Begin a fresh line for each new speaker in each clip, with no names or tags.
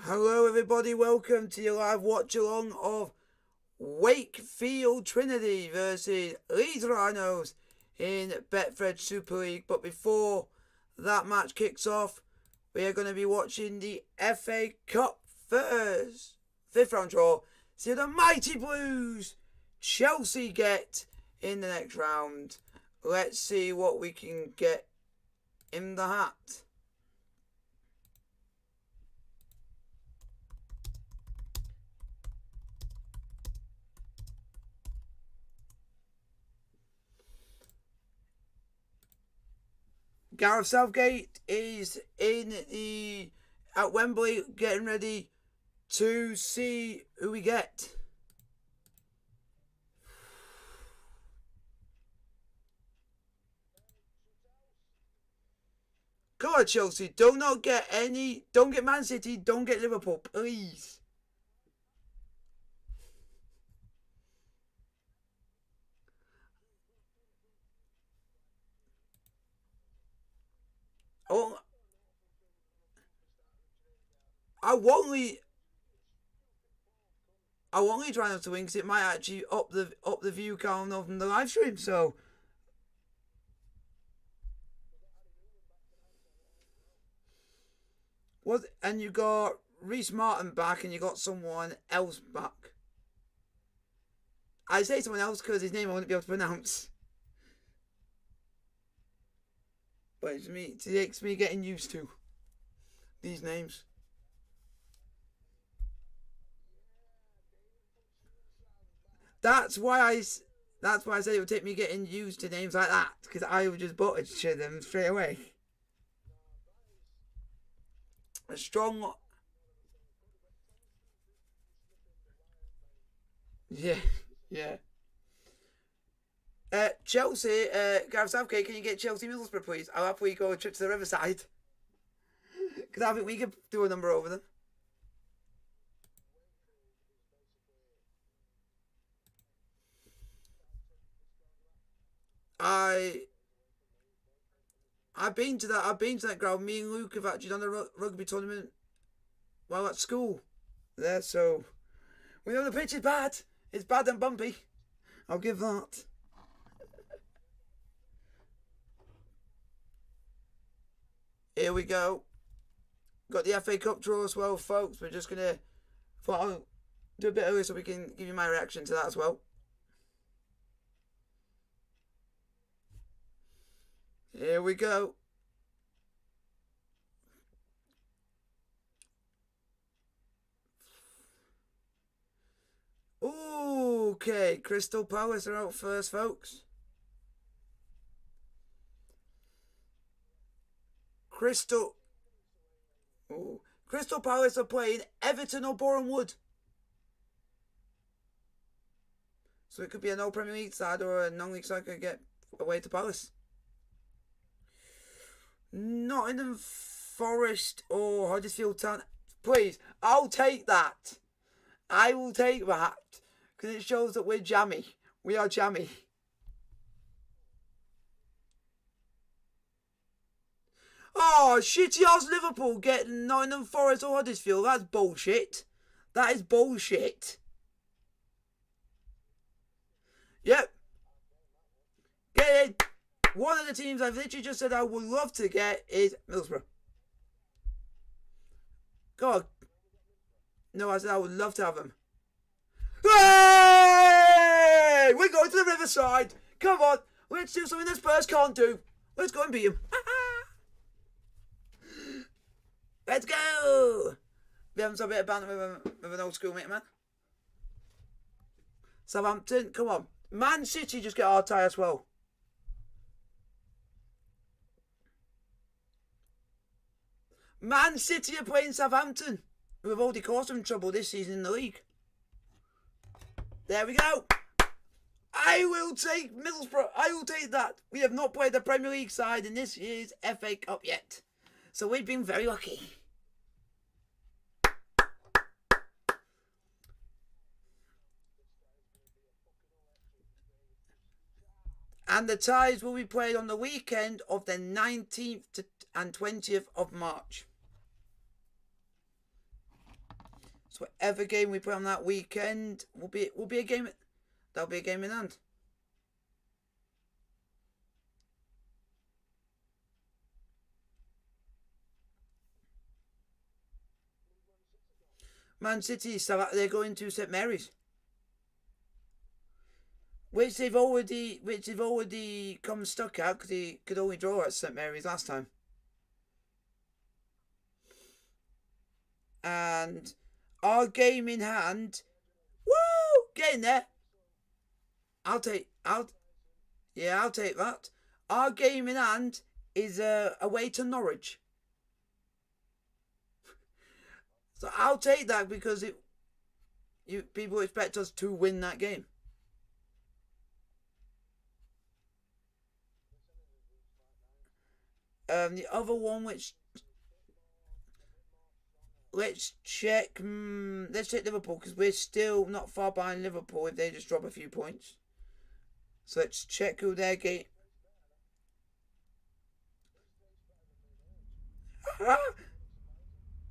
Hello everybody, welcome to your live watch along of Wakefield Trinity versus Leeds Rhinos in Betfred Super League. But before that match kicks off, we are going to be watching the FA Cup first. Fifth round draw. See the mighty Blues Chelsea get in the next round. Let's see what we can get in the hat. Gareth Southgate is at Wembley getting ready to see who we get. Come on, Chelsea. Don't get Man City, don't get Liverpool, please. I won't try not to win because it might actually up the view count of the live stream. So what? And you got Reece Martin back, and you got someone else back. I say someone else because his name I wouldn't be able to pronounce. But it takes me getting used to these names. That's why I said it would take me getting used to names like that, because I would just butcher them straight away. A strong. Yeah. Chelsea, Gareth Southgate, can you get Chelsea Middlesbrough, please? I'll happily go a trip to the Riverside. Because I think we could do a number over them. I've been to that ground. Me and Luke have actually done a rugby tournament while at school there, so we know the pitch is bad. It's bad and bumpy. I'll give that. Here we go. Got the FA Cup draw as well, folks. We're just gonna I'll do a bit earlier so we can give you my reaction to that as well. Here we go. Okay, Crystal Palace are out first, folks. Crystal Palace are playing Everton or Boreham Wood. So it could be a no Premier League side or a non-league side could get away to Palace. Nottingham Forest or Huddersfield Town. Please, I'll take that. I will take that. Because it shows that we're jammy. We are jammy. Oh, shitty ass Liverpool getting Nottingham Forest or Huddersfield. That's bullshit. That is bullshit. Yep. Get in. One of the teams I've literally just said I would love to get is Middlesbrough. Go on. No, I said I would love to have them. Hey! We're going to the Riverside. Come on. Let's do something that Spurs can't do. Let's go and beat them. Let's go. We haven't a bit of banter with an old schoolmate, man. Southampton, come on. Man City just get our tie as well. Man City are playing Southampton, who have already caused them trouble this season in the league. There we go. I will take Middlesbrough. I will take that. We have not played the Premier League side in this year's FA Cup yet. So we've been very lucky. And the ties will be played on the weekend of the 19th and 20th of March. So whatever game we play on that weekend will be a game. That'll be a game in hand. Man City, so they're going to St Mary's, which they've already come stuck at because they could only draw at St Mary's last time. And our game in hand, woo, getting there. I'll take that. Our game in hand is away to Norwich. So I'll take that because people expect us to win that game. The other one, which let's check. Let's check Liverpool because we're still not far behind Liverpool if they just drop a few points. So let's check who their game.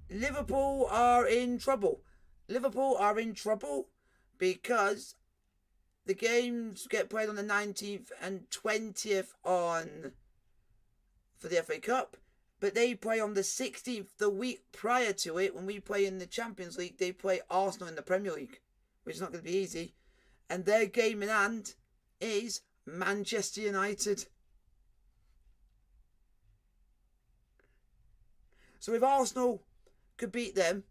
Liverpool are in trouble. Liverpool are in trouble because the games get played on the 19th and 20th for the FA Cup, but they play on the 16th, the week prior to it. When we play in the Champions League, they play Arsenal in the Premier League, which is not going to be easy. And their game in hand is Manchester United. So if Arsenal could beat them,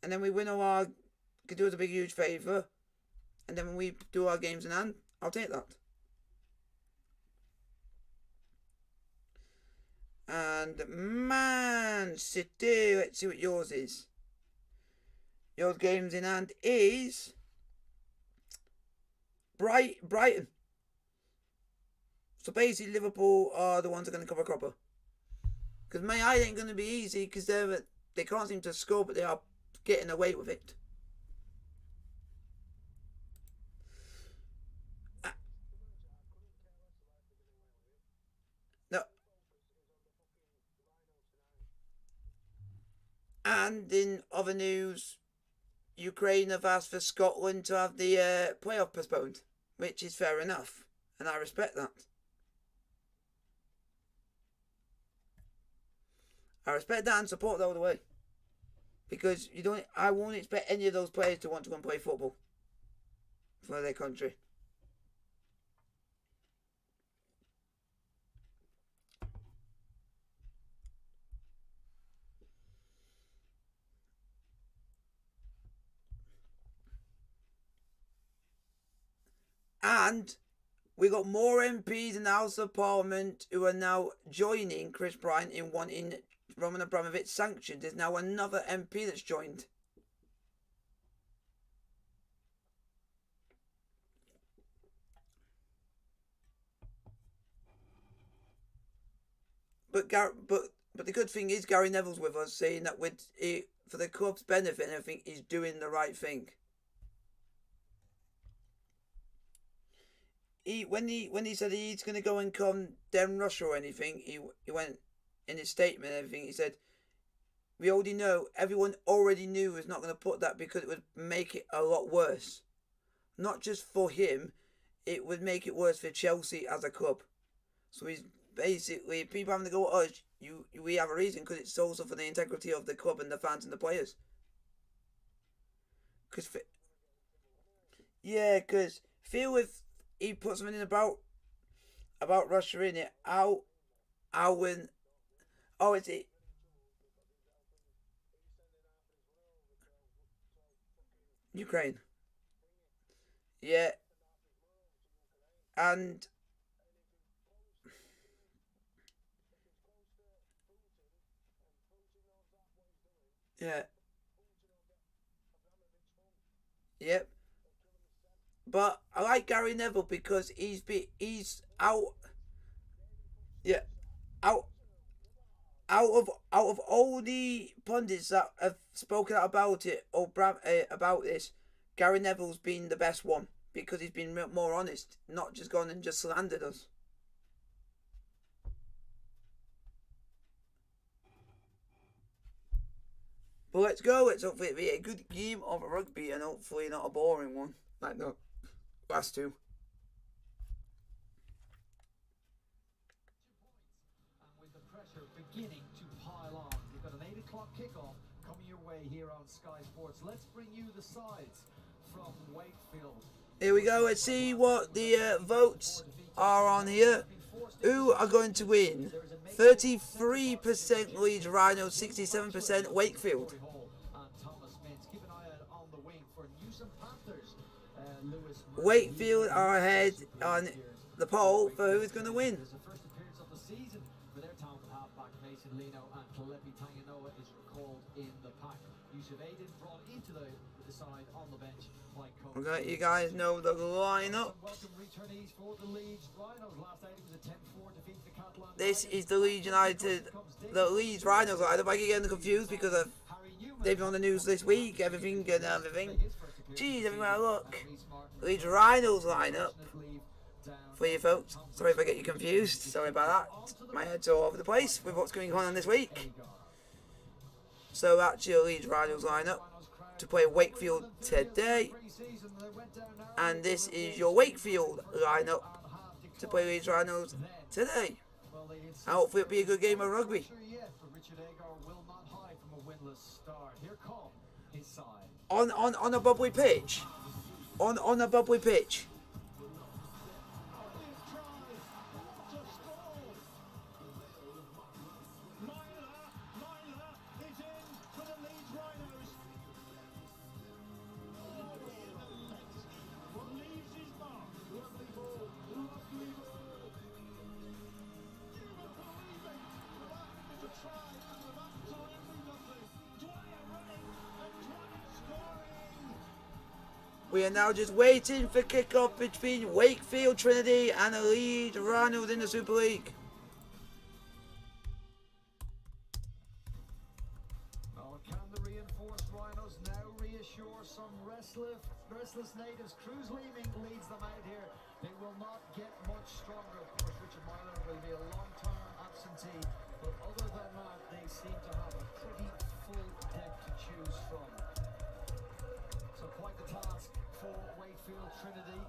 and then we win could do us a big huge favour, and then when we do our games in hand, I'll take that. And Man City, let's see what yours is. Your games in hand is Brighton. So basically, Liverpool are the ones that are going to cover copper. Because my eye ain't going to be easy because they can't seem to score, but they are getting away with it. No. And in other news, Ukraine have asked for Scotland to have the playoff postponed, which is fair enough, and I respect that. I respect that and support that all the way. Because I won't expect any of those players to want to go and play football for their country. And we got more MPs in the House of Parliament who are now joining Chris Bryant in wanting Roman Abramovich sanctioned. There's now another MP that's joined. But the good thing is Gary Neville's with us, saying that for the club's benefit and everything, he's doing the right thing. When he said he's going to go and condemn Russia or anything, he went in his statement and everything. He said, "We already know. Everyone already knew he was not going to put that because it would make it a lot worse. Not just for him, it would make it worse for Chelsea as a club." So he's basically people having to go, "Oh, we have a reason because it's also for the integrity of the club and the fans and the players." Because feel if he put something in about Russia in it, I'll win. Oh, it's it. Ukraine. Yeah, and yeah, yep. But I like Gary Neville because he's out. Yeah, out out of all the pundits that have spoken out about it or about this, Gary Neville's been the best one because he's been more honest, not just gone and just slandered us. But let's go. Let's hopefully it be a good game of rugby and hopefully not a boring one like the last two.
And with the pressure beginning to pile on, you've got an 8 o'clock kickoff coming your way here on Sky Sports. Let's bring you the sides from Wakefield.
Here we go. Let's see what the votes are on here. Who are going to win? 33% Leeds Rhinos, 67% Wakefield. Wakefield are ahead on the poll for who's going to win. Okay, you guys know the lineup. This is the Leeds Leeds Rhinos lineup. I get getting confused because they've been on the news this week, everything. Jeez, everywhere I look. Leeds Rhinos lineup for you folks. Sorry if I get you confused. Sorry about that. My head's all over the place with what's going on this week. So that's your Leeds Rhinos lineup to play Wakefield today. And this is your Wakefield lineup to play Leeds Rhinos today. And hopefully it'll be a good game of rugby. On a bubbly pitch. On a bubbly pitch. We are now just waiting for kick-off between Wakefield Trinity and the Leeds Rhinos in the Super League.
Oh, can the reinforced Rhinos now reassure some restless natives? Cruz Leeming leads them out here. They will not get much stronger. Of course, Richard Myler will be a long-term absentee, but other than that, they seem to have a pretty full deck to choose from. So quite the task for Wakefield Trinity.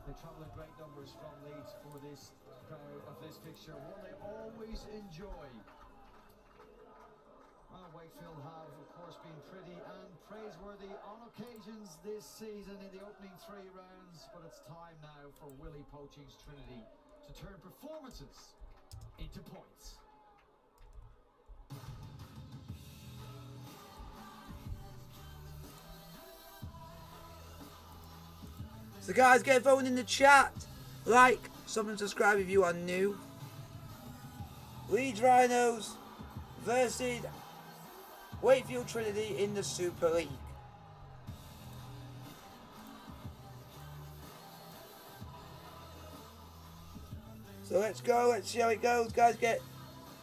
They travel in great numbers from Leeds for this crowd of this fixture, one they always enjoy. Well, Wakefield have, of course, been pretty and praiseworthy on occasions this season in the opening 3 rounds, but it's time now for Willie Poaching's Trinity to turn performances into points.
So guys, get voting in the chat. Like, sub and subscribe if you are new. Leeds Rhinos versus Wakefield Trinity in the Super League. So let's go, let's see how it goes. Guys, get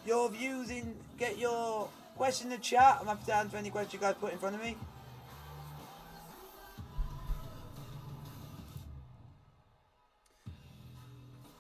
your views in, get your questions in the chat. I'm happy to answer any questions you guys put in front of me.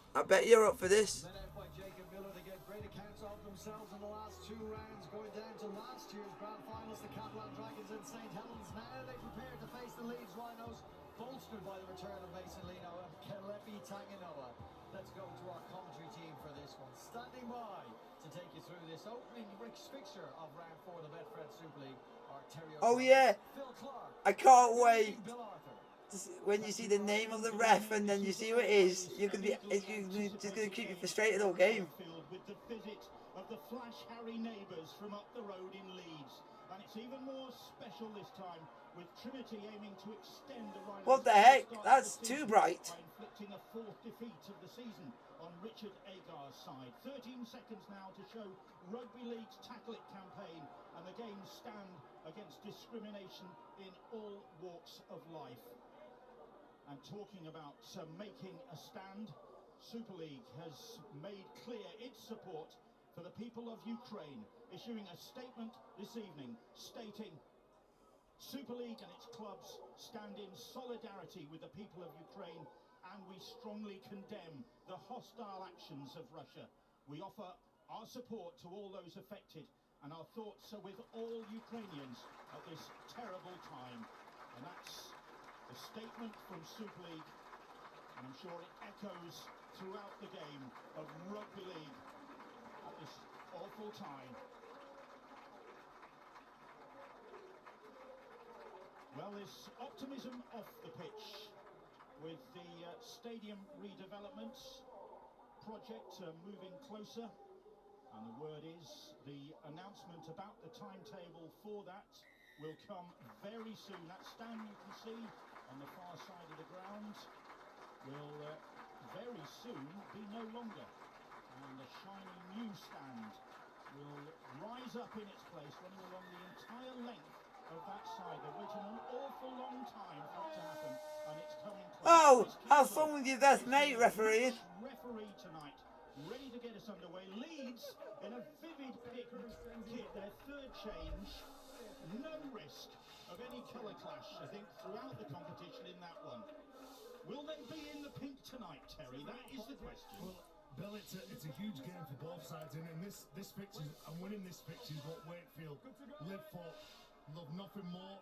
I bet you're up for this.
Led out by Jacob Miller, they get great accounts of themselves in the last 2 rounds, going down to last year's grand finals, the Catalan Dragons in St Helens. Now they prepare to face the Leeds Rhinos, bolstered by the return of Mason Lino and Kelepi Tanganoa. Let's go to our commentary team for this one. Standing by to take you through this opening fixture of round 4 of the Betfred Super League are Terry O'Connor,
Oh yeah,
Phil Clark,
I can't wait.
Bill Arthur.
When you see the name of the ref and then you see who it is, it's just going to keep you frustrated all game.
With the visit of the Flash Harry neighbours from up the road in Leeds. And it's even more special this time with Trinity aiming to extend the Rhinos.
What the heck? That's too bright.
By inflicting a 4th defeat of the season on Richard Agar's side. 13 seconds now to show Rugby League's Tackle It campaign and the games stand against discrimination in all walks of life. And talking about making a stand, Super League has made clear its support for the people of Ukraine, issuing a statement this evening stating Super League and its clubs stand in solidarity with the people of Ukraine, and we strongly condemn the hostile actions of Russia. We offer our support to all those affected And our thoughts are with all Ukrainians at this terrible time. And that's the statement from Super League. And I'm sure it echoes throughout the game of Rugby League at this awful time. Well, there's optimism off the pitch with the stadium redevelopment project moving closer. And the word is the announcement about the timetable for that will come very soon. That stand you can see on the far side of the ground will very soon be no longer. And the shiny new stand will rise up in its place, running along the entire length of that side. They're waiting an awful long time for it to happen, and it's coming close.
Oh, have fun with your best mate refereeing.
Referee tonight, ready to get us underway. Leeds in a vivid pink kit, their third change. No risk of any colour clash, I think, throughout the competition in that one. Will they be in the pink tonight, Terry? That is the question.
Well, Bill, it's a huge game for both sides, and this fixture, and winning this fixture is what Wakefield live for. Love nothing more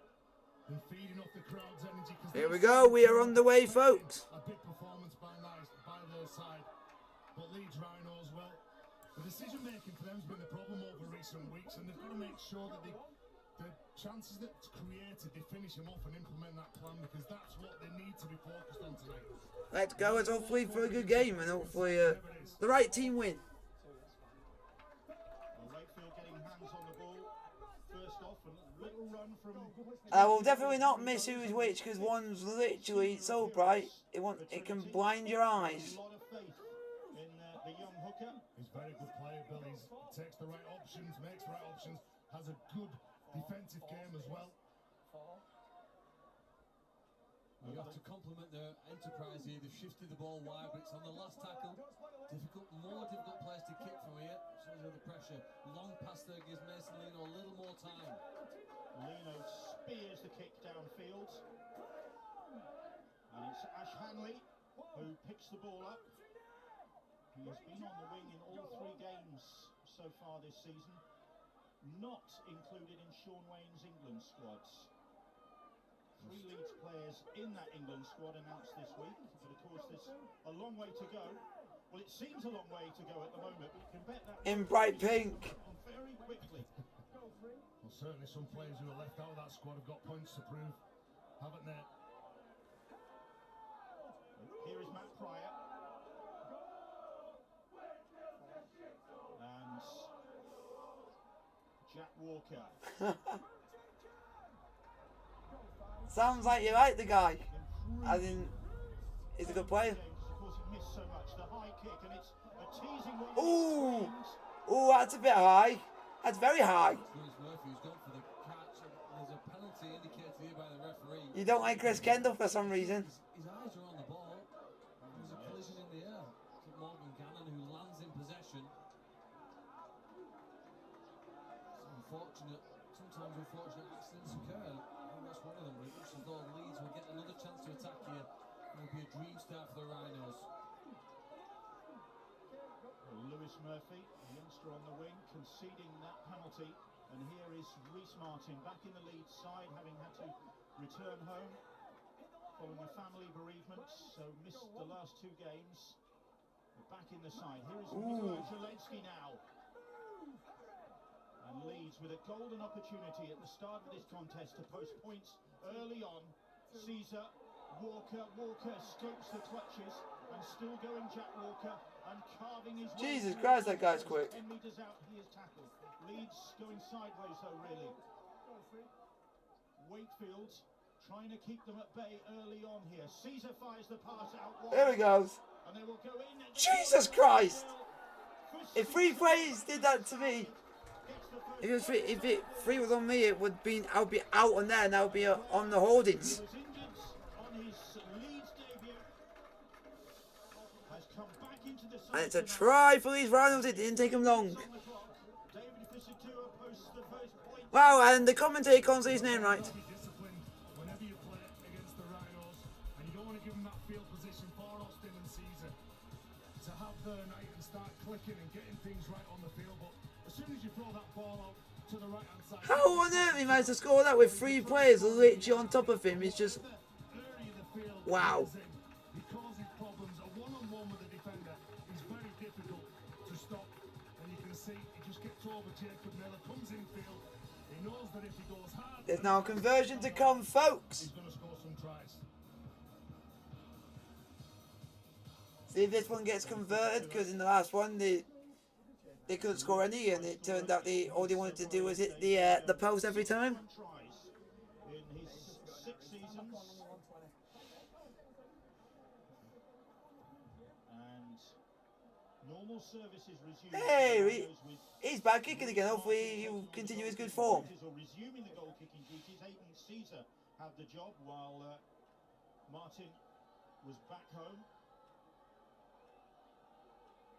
than feeding off the crowd's energy.
Here we go, we are on the way, folks.
A big performance by their side, but Leeds Rhinos, well, the decision making for them has been the problem over recent weeks, and they've got to make sure that the chances that's created, they finish them off and implement that plan, because that's what they need to be focused on tonight.
Let's go, it's hopefully for a good game, and hopefully the right team win.
Wakefield getting hands on the ball. First off, a little run from...
I will definitely not miss who's which, because one's literally so bright, it can blind your eyes.
A lot of faith in the young hooker.
He's a very good player, Bill. He takes the right options, makes the right options, has a good defensive game as well.
You have to compliment their enterprise here. They've shifted the ball wide, but it's on the last tackle. More difficult place to kick from here. Shows you the pressure. Long pass there gives Mason Lino a little more time.
Lino spears the kick downfield. And it's Ash Hanley who picks the ball up. He has been on the wing in all 3 games so far this season. Not included in Sean Wayne's England squads. 3 Leeds players in that England squad announced this week, but of course there's a long way to go. Well, it seems a long way to go at the moment, but you can bet that
In bright pink.
very quickly.
Well, certainly some players who are left out of that squad have got points to prove, haven't they?
Here is Matt Pryor. And Jack Walker.
Sounds like you like the guy. As in, he's a good player.
Of course, he missed so much. The high kick, and it's a teasing one.
Ooh, ooh, that's a bit high. That's very high.
Lewis Murphy's gone for the catch. There's a penalty indicated here by the referee.
You don't like Chris Kendall for some reason.
His eyes are on the ball. There's a collision in the air. It's Morgan Gannon who lands in possession. It's unfortunate. Sometimes unfortunate accidents occur. That's one of them. It looks as though Leeds will get another chance to attack here. It will be a dream start for the Rhinos.
Lewis Murphy, the youngster on the wing, conceding that penalty. And here is Reece Martin back in the Leeds side, having had to return home following a family bereavement, so missed the last 2 games. But back in the side. Here is Mikołaj Zielinski now. And Leeds with a golden opportunity at the start of this contest to post points early on. Caesar, Walker escapes the clutches, and still going Jack Walker, and carving his way.
Jesus Christ, that guy's quick.
10 metres out, he is tackled. Leeds going sideways though, really. Wakefield trying to keep them at bay early on here. Caesar fires the pass out wide.
There he goes.
And they will go in.
Jesus Christ! If 3 players did that to me, if it 3 was on me, I would be out on there, and I would be on the holdings.
He was injured on his Leeds debut. Has come back into the side
And it's a
tonight.
try for these Rhinos. It didn't take them long.
On the clock. David Fisitua posts the first point.
Wow, and the commentator can't say his name right.
Be disciplined whenever you play against the Rhinos, and you don't want to give them that field position for Austin and Caesar to have their night and start clicking and getting things right on the field. But as soon as you throw that ball out, to the right hand side.
How on earth he managed to score that with 3 players literally on top of him? It's just
Early in the field,
wow.
he causes problems. A one-on-one with the defender is very difficult to stop. And you can see he just gets over Jacob Miller, comes in field. He knows that if he goes hard,
There's now a conversion to come, folks.
he's going to score some tries.
See if this one gets converted, because in the last one they couldn't score any, and it turned out all they wanted to do was hit the post every time.
Tries in his 6 seasons. And normal services resumed.
Hey, he's back kicking again. Hopefully he'll continue his good form.
Or resuming the goal kicking duties. Aidan Caesar had the job while Martin was back home.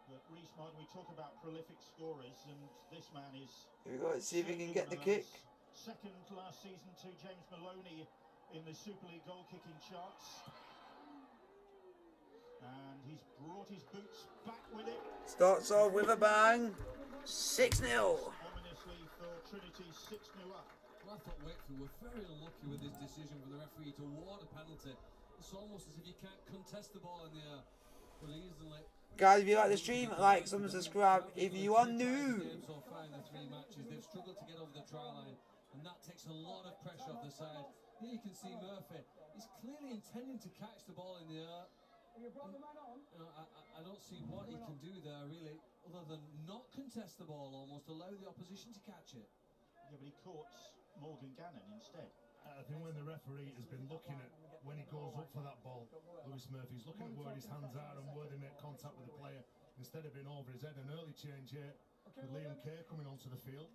But Reece Martin, we talk about prolific scorers, and this man is.
Here we go. Let's see if he can get the kick.
Second last season to James Maloney in the Super League goal kicking charts. And he's brought his boots back with it.
Starts off with a bang. 6-0.
Ominously for Trinity, 6-0 up.
Well, I thought Wakefield were very unlucky with this decision from the referee to award a penalty. It's almost as if you can't contest the ball in the air. Well, easily.
Guys, if you like the stream, like, subscribe. If you are new.
So far in the 3 matches, they've struggled to get over the try line, and that takes a lot of pressure off the side. Here you can see Murphy. He's clearly intending to catch the ball in the air. I don't see what he can do there, really, other than not contest the ball, almost allow the opposition to catch it.
Yeah, but he caught Morgan Gannon instead.
I think when the referee has been looking at when he goes up for that ball, Lewis Murphy's looking at where his hands are and where they make contact with the player instead of being over his head. An early change here with Liam Kay coming onto the field.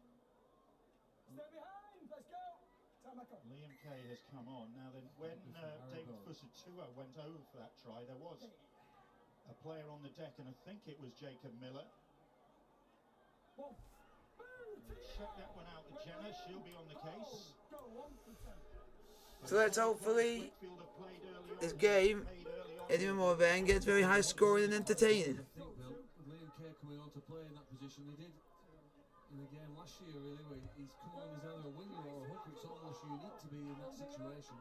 Liam Kay has come on. Now then, when David Fusatua went over for that try, there was a player on the deck, and I think it was Jacob Miller. Check that one out with Jenna, she'll be on the case.
So let's hopefully
Wakefield have played early on,
this game,
played early on.
Eddie Moore gets very high scoring and entertaining.
I think, Bill, with Liam Kay coming on to play in that position, he did in the game last year, really, where he's come on, he's either a winger or a hooker. It's almost unique to be in that situation.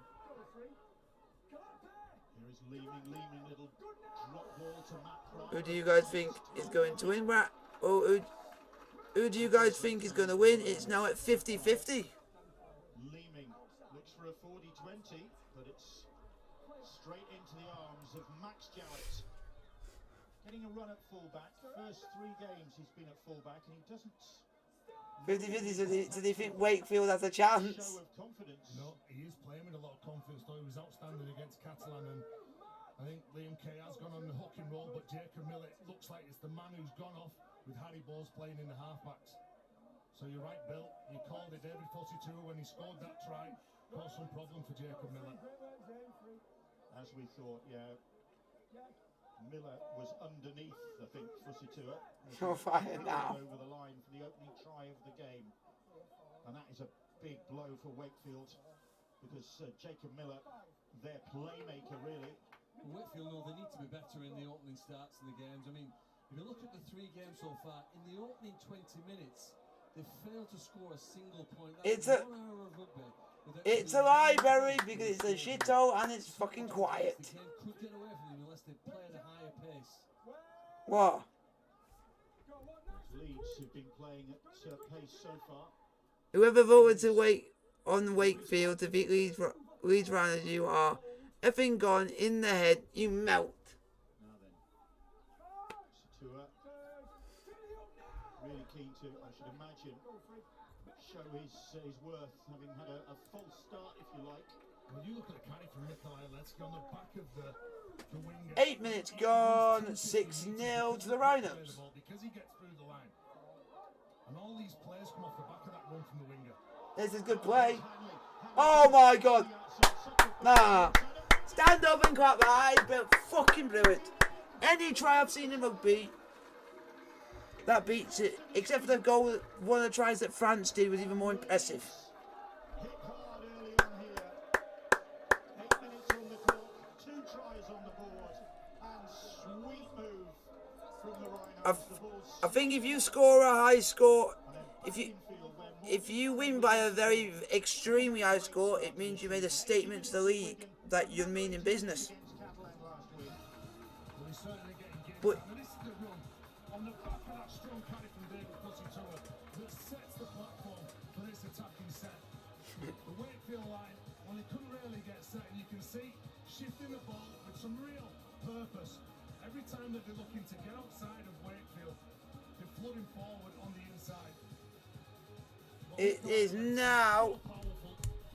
Here is Leeming, little drop ball to Matt Price.
Who do you guys think is going to win, Rat? Oh, who do you guys think is going to win? It's now at 50-50.
Leeming looks for a 40-20, but it's straight into the arms of Max Jowett. Getting a run at fullback. First 3 games he's been at fullback, and he doesn't.
50-50, so they think Wakefield has a chance?
Show of confidence.
No, he is playing with a lot of confidence, though. He was outstanding against Catalan, and I think Liam Kay has gone on the hook and roll, but Jacob Miller looks like it's the man who's gone off with Harry Bowes playing in the halfbacks. So you're right, Bill. You called it. David Fusatua, when he scored that try, caused some problem for Jacob Miller.
As we thought, yeah. Miller was underneath, I think, Fusatua.
You're fired now.
Over the line for the opening try of the game. And that is a big blow for Wakefield, because Jacob Miller, their playmaker, really.
Wakefield know they need to be better in the opening starts of the games. I mean, if you look at the 3 games so far, in the opening 20 minutes, they've failed to score a single point.
It's a library, because it's a shithole and it's fucking quiet.
The game could get away from them unless they play at a higher pace.
What?
Leeds have been playing at pace so far.
Whoever voted to wait on Wakefield to beat Leeds Rhinos, you are effing gone in the head, you melt.
Now then, Fusatua, really keen to, I should imagine, show his worth, having had a false start, if you like.
When you look at the carry from Nikolai Letsky on the back of the winger.
8 minutes gone, 6-0 to the Rhinos.
Because he gets through the line. And all these players come off the back of that run from the winger.
This is good play. Oh my god. Nah. Stand up and clap my eyes, but fucking blew it. Any try I've seen in rugby, that beats it. Except for the goal, one of the tries that France did was even more impressive.
Hit hard early on here. 8 minutes on the clock, 2 tries on the board, and sweet move from the Rhinos. The ball's
I think if you score a high score,
and then
if you
infield when
if you win by a very extremely high score, it means you made a statement to the league that you mean in business. But
And this is the run on the back of that strong carry from David Fusitoa that sets the platform for this attacking set. The Wakefield line, well, they couldn't really get set, and you can see shifting the ball with some real purpose. Every time that they're looking to get outside of Wakefield, they're flooding forward on the inside.
it is now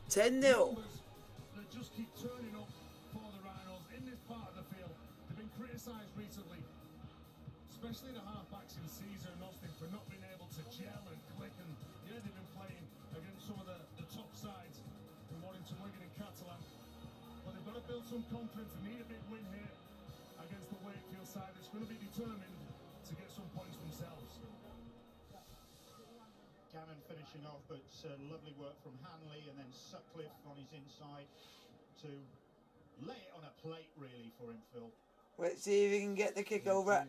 10-0.
That just keep turning up for the Rhinos in this part of the field. They've been criticised recently, especially the half-backs in Caesar and Austin, for not being able to gel and click. And yeah, they've been playing against some of the top sides in Warrington, Wigan and Catalan. But they've got to build some confidence and need a big win here against the Wakefield side that's going to be determined to get some points themselves.
Gannon finishing off, but lovely work from Hanley, and then Sutcliffe on his inside to lay it on a plate really for him, Phil.
Let's see if he can get the kick over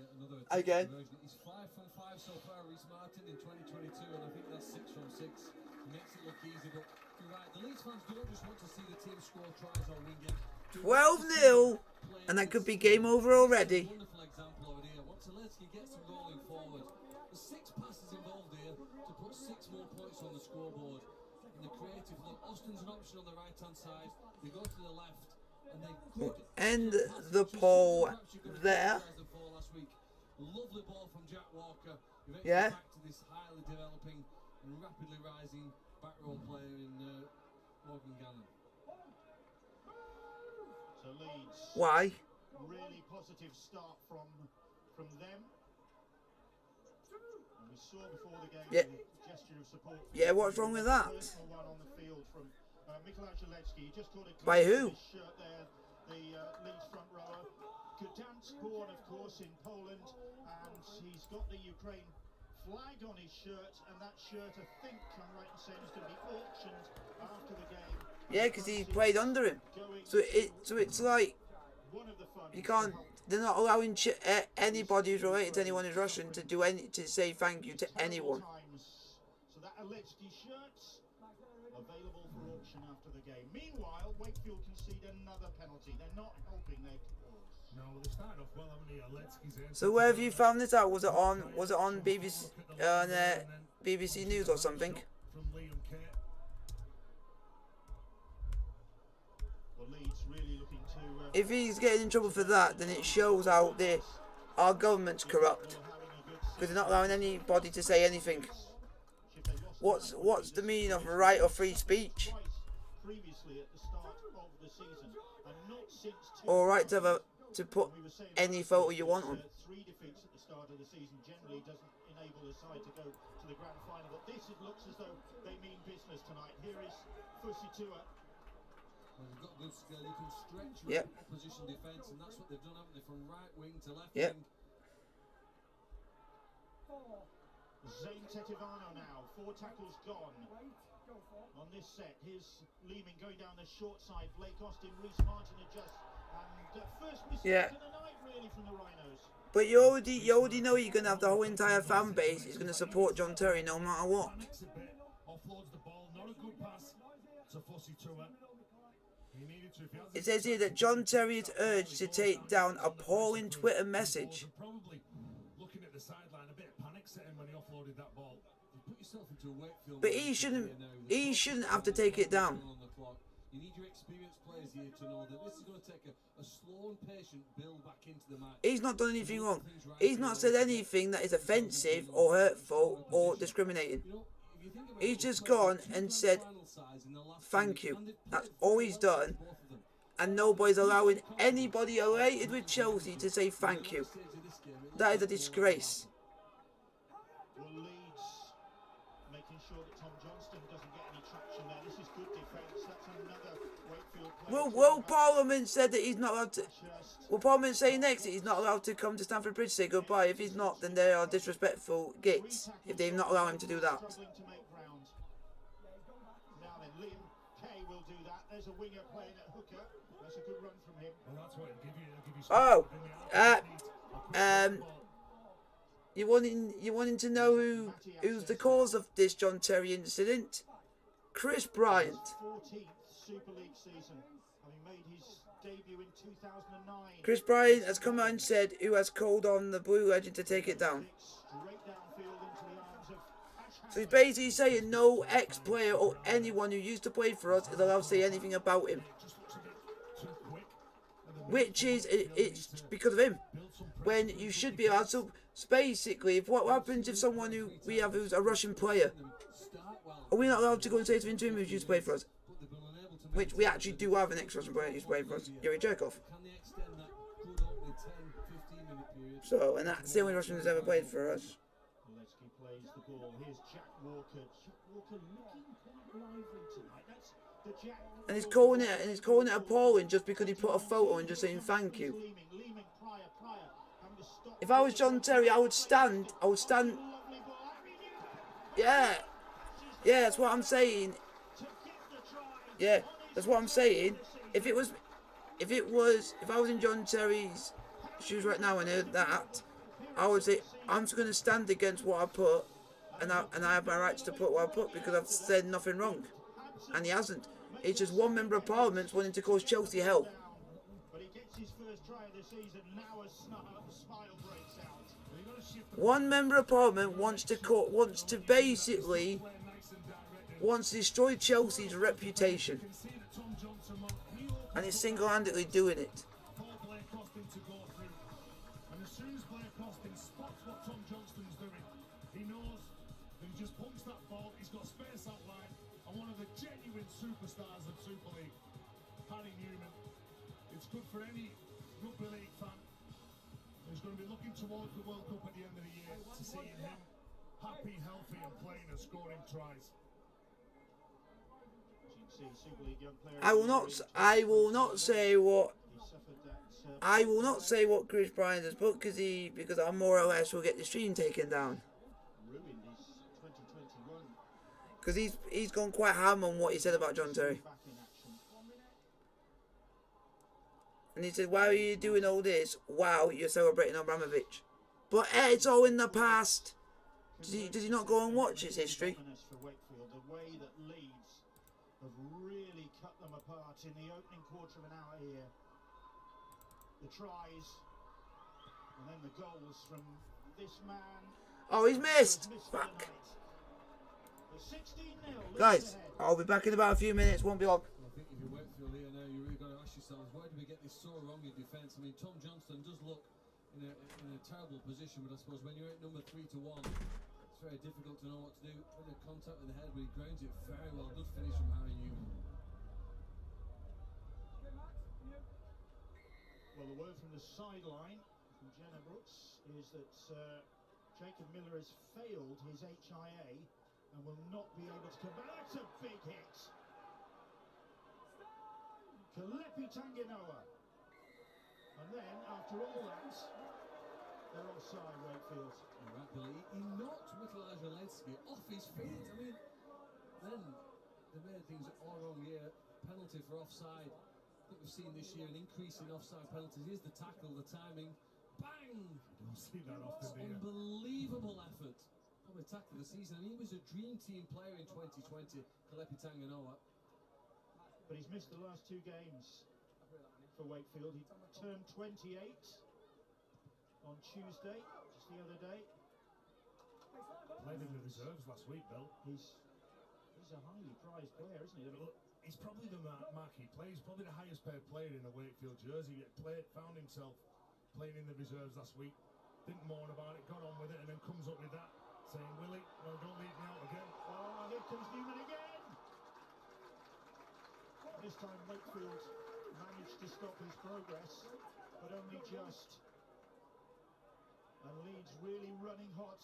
again.
He's 5 from 5 so far, Reece Martin, in 2022, and I think that's 6 from 6. Makes it look easy, but you're right, the Leeds fans don't just want to see the team score tries or win games.
12-0, and that could be game over already.
Wonderful example over here. Once Aletsky gets him rolling forward, there's 6 passes involved here to put 6 more points on the scoreboard. And the creative look, Austin's an option on the right-hand side. They go to the left, and they could
End the poll there.
last week. Lovely ball from Jack Walker.
Yeah.
Back to this highly developing and rapidly rising back row player in Morgan Gannon.
So Leeds,
Why?
really positive start from them. And we saw before the game
Yeah.
the gesture of support.
Yeah, what's wrong with that?
Personal one on the field from Mikołaj Aletsky. He just caught a
By
glimpse
who?
of his shirt there, the Leeds front rower. Gdansk born, of course, in Poland, and he's got the Ukraine flag on his shirt, and that shirt, I think I'm right in saying, is going to be auctioned after the game.
Yeah, because he played under him. So it's like
One of the funds
you can't. They're not allowing anybody who's related to anyone who's Russian to do to say thank you to anyone.
So that Aletsky shirts available for auction after the game. Meanwhile, Wakefield concede another penalty. They're not helping their cause.
No, they started off well, haven't they? Aletsky's in.
So where have you found this out? Was it on BBC BBC News or something?
From Liam Kate.
Well, Leeds really looking to
If he's getting in trouble for that, then it shows how our government's corrupt,
having a good
because they're not allowing anybody to say anything.
if they lost
What's the meaning of right of free speech?
twice previously at the start of the season, and not since
Or right to put
we were saying
any photo you want on.
3 defeats at the start of the season generally doesn't enable the side to go to the grand final, but this it looks as though they mean business tonight. Here is Fusitoa.
Well, they've got good skill. You can stretch your
Yep.
opposition defence, and that's what they've done, haven't they? From right wing to left
Yep.
wing.
Zane Tetivano now, 4 tackles gone on this set. Here's Leeming going down the short side. Blake Austin, Reece Martin adjusts, and first mistake
Yeah.
of the night really from the Rhinos.
But you already know you're gonna have the whole entire fan base is gonna support John Terry no matter what.
Panics a bit, offloads the ball, not a good pass to Fusitoa. He needed to. If he has
It says here that John Terry is urged to take down appalling Twitter message.
Probably looking at the sideline, a bit of panic setting when he offloaded that ball.
You put yourself into a Wakefield.
But he shouldn't have to take it down.
On the clock. You need your experienced players here to know that this is going to take a slow and patient build back into the match.
He's not done anything wrong. He's not said anything that is offensive or hurtful or discriminating.
You know, if you think about
He's
it,
just
they've
gone
played
and
two
said,
final sides in the last
"Thank
2
you."
weeks, and they've
That's
played
all he's
very well,
done.
both of them.
And nobody's allowing anybody related with Chelsea to say thank you.
Stage of this game, it looks
That is a
like
disgrace.
Well, Leeds making sure that Tom Johnston doesn't get any traction there. This is good defence. That's another Wakefield player.
Will Parliament said that he's not allowed to.
Just
Will Parliament say next that he's not allowed to come to Stamford Bridge to say goodbye? If he's not, then they are disrespectful gits if they've not allowed him to do that.
struggling to make ground. Now then, Liam Kay will do that. There's a winger playing at hooker. That's a good run from him.
Well, that's what it'll give you. It'll give you
Oh,
some-
You wanting to know who's the cause of this John Terry incident? Chris Bryant.
14th Super League season, having made his debut in 2009.
Chris Bryant has come out and said who has called on the Blue Legend to take it down.
Straight downfield into the arms of
So he's basically saying no ex-player or anyone who used to play for us is allowed to say anything about him. Which is, it's because of him. When you should be allowed to. So basically, if what happens if someone who we have who's a Russian player, are we not allowed to go and say something to him who's used to play for us? Which we actually do have an ex-Russian player who used to play for us, Yuri Cherkov. So, and that's the only Russian who's ever played for us.
Lesky plays the ball. Here's Jack Walker. Jack Walker looking quite lively tonight. That's the Jack.
And he's calling it appalling just because he put a photo and just saying thank you. If I was John Terry, I would stand. Yeah, that's what I'm saying. Yeah, that's what I'm saying. If I was in John Terry's shoes right now and heard that, I would say I'm just going to stand against what I put, and I have my rights to put what I put because I've said nothing wrong, and he hasn't. It's just one member of Parliament wanting to cause Chelsea hell.
But he gets his first try of the season. Now a smile breaks out.
One member of Parliament wants to destroy Chelsea's reputation, and he's single-handedly doing it.
And as soon as Blair Costin spots what Tom Johnston's doing, he knows that he just pumps that ball. He's got space outline, and one of the genuine superstars of Super League, Harry Newman. It's good for any rugby league fan who's going to be looking towards the World Cup at the end of the year to see him happy, healthy, and playing and scoring tries.
I will not say what Chris Bryant has put because I more or less will get the stream taken down. Because he's gone quite ham on what he said about John Terry. And he said, why are you doing all this? Wow, you're celebrating Abramovich. But it's all in the past. Does he not go and watch his history?
The way that Leeds have really cut them apart in the opening quarter of an hour here. The tries and then the goals from this man.
Oh, he's missed. Fuck. Guys, I'll be back in about a few minutes. Won't be long.
I think if you're Wakefield here now, you're really got to ask yourselves, why do we get this so wrong in defence? I mean, Tom Johnston does look in a terrible position, but I suppose when you're at number 3-1, it's very difficult to know what to do. With the contact with the head, but he grounds it very well. Good finish from Harry Newman.
Well, the word from the sideline from Jenna Brooks is that Jacob Miller has failed his HIA and will not be able to come back. That's a big hit. Kalepi Tanganoa. And then, after all that, they're offside, Wakefield.
You're right, Billy. He knocked Michelangelo Lensky off his feet. I mean, then they made things all wrong here. Penalty for offside. I think we've seen this year an increase in offside penalties. Here's the tackle, the timing. Bang!
You don't see that often, do you?
Unbelievable effort. Probably tackle of the season. And he was a dream team player in 2020, Kalepi Tanganoa.
But he's missed the last 2 games for Wakefield. He turned 28 on Tuesday, just the other day.
Played in the reserves last week, Bill.
He's a highly prized player, isn't he?
Look, he's probably the marquee player. He's probably the highest paid player in the Wakefield jersey. Found himself playing in the reserves last week. Didn't mourn about it, got on with it, and then comes up with that, saying, Willie, no, don't leave me out again.
Oh, here comes Newman again! This time Wakefield managed to stop his progress, but only just. And Leeds really running hot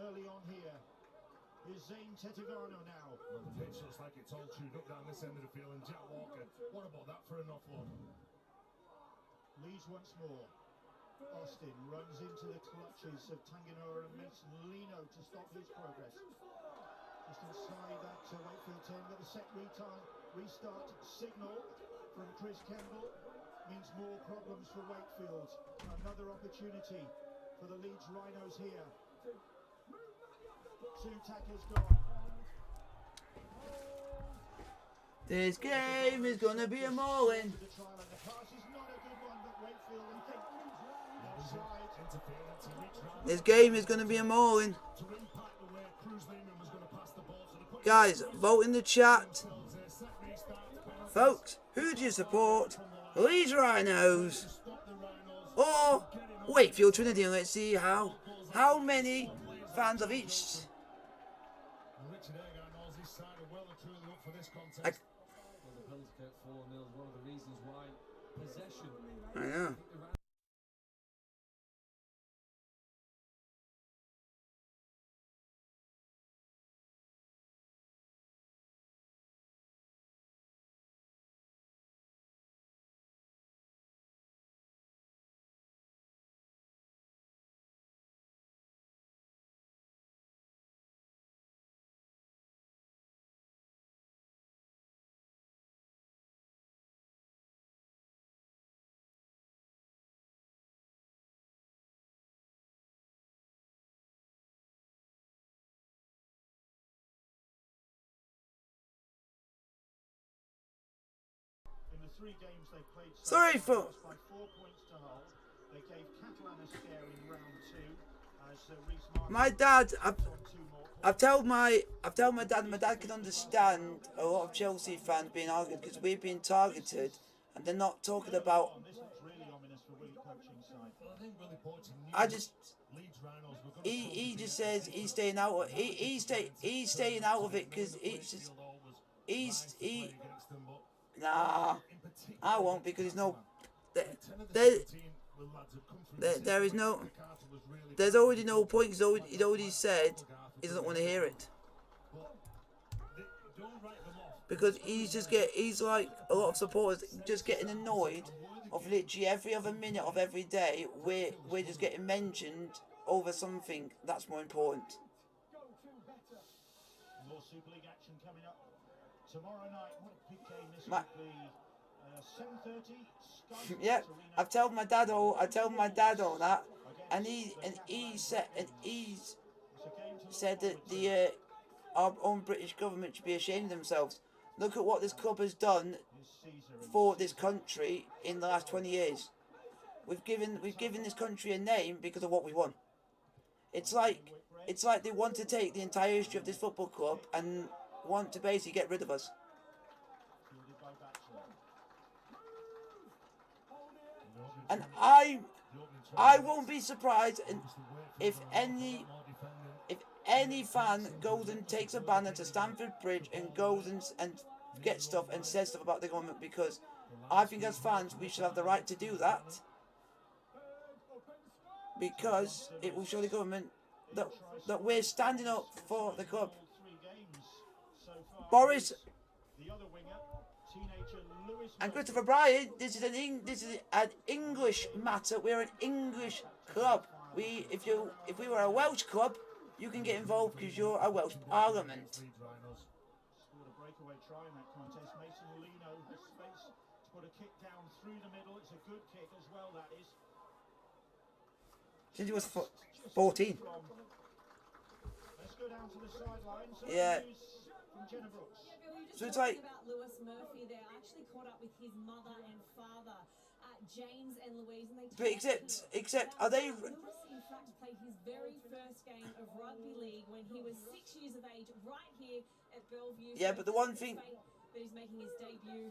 early on here. Here's Zane Tetivano now.
Well, the pitch looks like it's all chewed up down this end of the field, and Jack Walker, what about that for an offload?
Leeds once more. Austin runs into the clutches of Tanganoa and Mason Lino to stop his progress. Just inside that Wakefield 10, but the set restart signal from Chris Campbell means more problems for Wakefield. Another opportunity for the Leeds Rhinos here. 2 tacklers gone.
This game is gonna be a mauling.
The trial and the pass is not a good one, but Wakefield, I think, offside.
Interference, he reached round
This game is gonna be a mauling.
to impact the way Cruz Lehman was going to pass the ball. So they put
Guys, vote in the chat.
themselves a set restart penalty.
Folks, who do you support? Leeds Rhinos
Stop the Rhinos.
or Wakefield Trinity? And let's see how many fans of each.
And Richard Agar knows his side are well and truly up for this contest.
I-
Well, the Bills get 4-0 is one of the reasons why possession.
I know.
The Rhinos
In the 3 games they played,
Sorry
they
for-
lost by 4 points to Hull. They gave Catalan a scare in round 2 as Reece Martin
My dad,
on 2 more.
I've told my dad. My dad can understand a lot of Chelsea fans being argued because we've been targeted, and they're not talking about.
This looks really ominous for Willie coaching side.
Well, I think Willie Poaching knew
I just.
Leeds Rhinos were going to
He just says he's staying out. He's staying out of it because it's just he's he.
against them, but
Nah,
in particular,
I won't because there's no.
10 of the
There,
17 will lads have come through the
there is
system.
no.
Carter was really
There's already no point. He'd already said he doesn't want to hear it
don't write them off.
because he's like a lot of supporters just getting annoyed of literally every other minute of every day. We're just getting mentioned over something that's more important.
More Super League action coming up tomorrow night. What a big game this
Ma-
will be. 7:30. Sky
Yep,
Sports Arena.
I've told my dad all that, and he said that our own British government should be ashamed of themselves. Look at what this club has done for this country in the last 20 years. We've given this country a name because of what we won. It's like they want to take the entire history of this football club and want to basically get rid of us.
Fielded by Batchelor.
And I won't be surprised if any fan goes and takes a banner to Stamford Bridge and goes and gets stuff and says stuff about the government, because I think as fans we should have the right to do that, because it will show the government that we're standing up for the club.
3 games so far.
Boris
The other winger, teenager Lewis
and
Murphy.
Christopher Bryan, this is an English matter. We're an English club. If we were a Welsh club, you can get involved because you're a Welsh Parliament.
Leeds Rhinos.
Scored a breakaway try in that contest. Mason Lino has space to put a kick down through the middle. It's a good kick as well, that is.
Since he was 14.
Let's go down to the sideline. So
Yeah.
news from Jenna Brooks.
So it's like,
about Lewis Murphy there. I actually caught up with his mother and father, James and Louise, and they
but except are they?
Lewis, in fact, played his very first game of rugby league when he was 6 years of age, right here at Bellevue.
Yeah, but the one thing.
That he's making his debut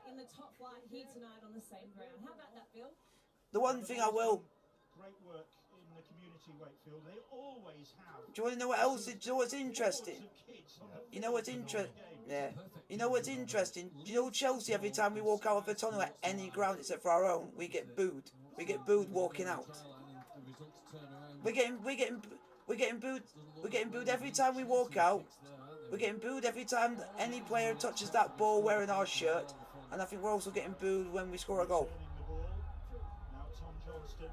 in the top flight here tonight on the same ground. How about that, Bill?
The one thing I will.
Great work in the community, Wakefield. They always have.
Do you want to know what else? Do you know what's interesting?
Lots of kids on the
You know what's interesting? Yeah. You know what's interesting? Do you know Chelsea? Every time we walk out of the tunnel at any ground except for our own, we get booed. We get booed walking out. We're getting booed every time we walk out. We're getting booed every time that any player touches that ball wearing our shirt, and I think we're also getting booed when we score a goal.
Turning the ball. Now Tom Johnston.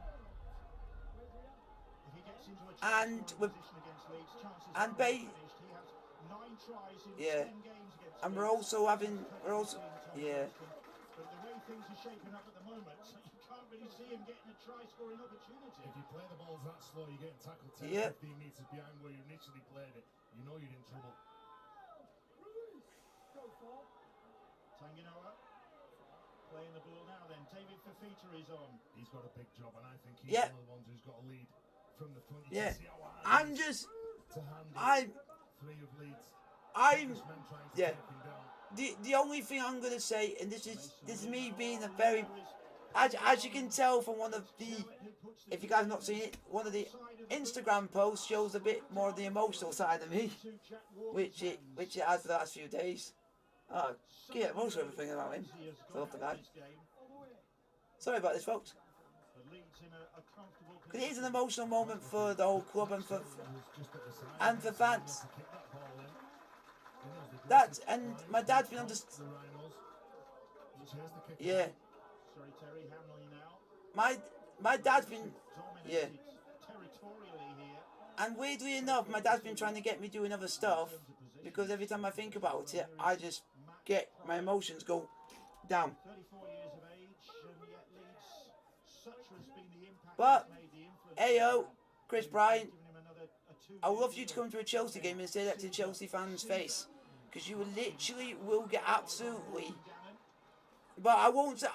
If he gets into a
And
chance
with-
position against Leeds, chances
and
are
Bay-
finished. He has 9 tries in
Yeah.
10 games against
And
Leeds.
we're also having, yeah.
But the way things are shaping up at the moment, you can't really see him getting a try-scoring opportunity.
If you play the balls that slow, you're getting tackled 10,
Yep.
15 metres behind where you initially played it. You know you're in trouble.
Tanginoa playing the ball now then. David Fafita is on.
He's got a big job, and I think he's
Yeah.
one of the ones who's got a lead from the front. You
Yeah.
can see how hard
I'm
it is
just,
to handle
I'm,
3 of Leeds.
I'm,
This man trying to
yeah.
take him down.
The only thing I'm gonna say, and this is me being a very, as you can tell from one of the, if you guys have not seen it, one of the Instagram posts shows a bit more of the emotional side of me, which it has for the last few days. Oh, get emotional everything about him. I love the guy. Sorry about this, folks. Because it is an emotional moment for the whole club and for fans. That and my dad's been yeah.
Sorry, Terry, Hamley now.
My dad's been yeah.
Territorially here.
And weirdly enough, my dad's been trying to get me doing other stuff because every time I think about it, I just get my emotions go down.
34 years of age, and yet Leeds, such has been the impact
But
he's made, the influence.
Ayo, Chris Bryant,
Giving him another 2
I would love for you to come to a Chelsea game and say that to Chelsea fans' face, because you literally will get absolutely. But I won't.
Good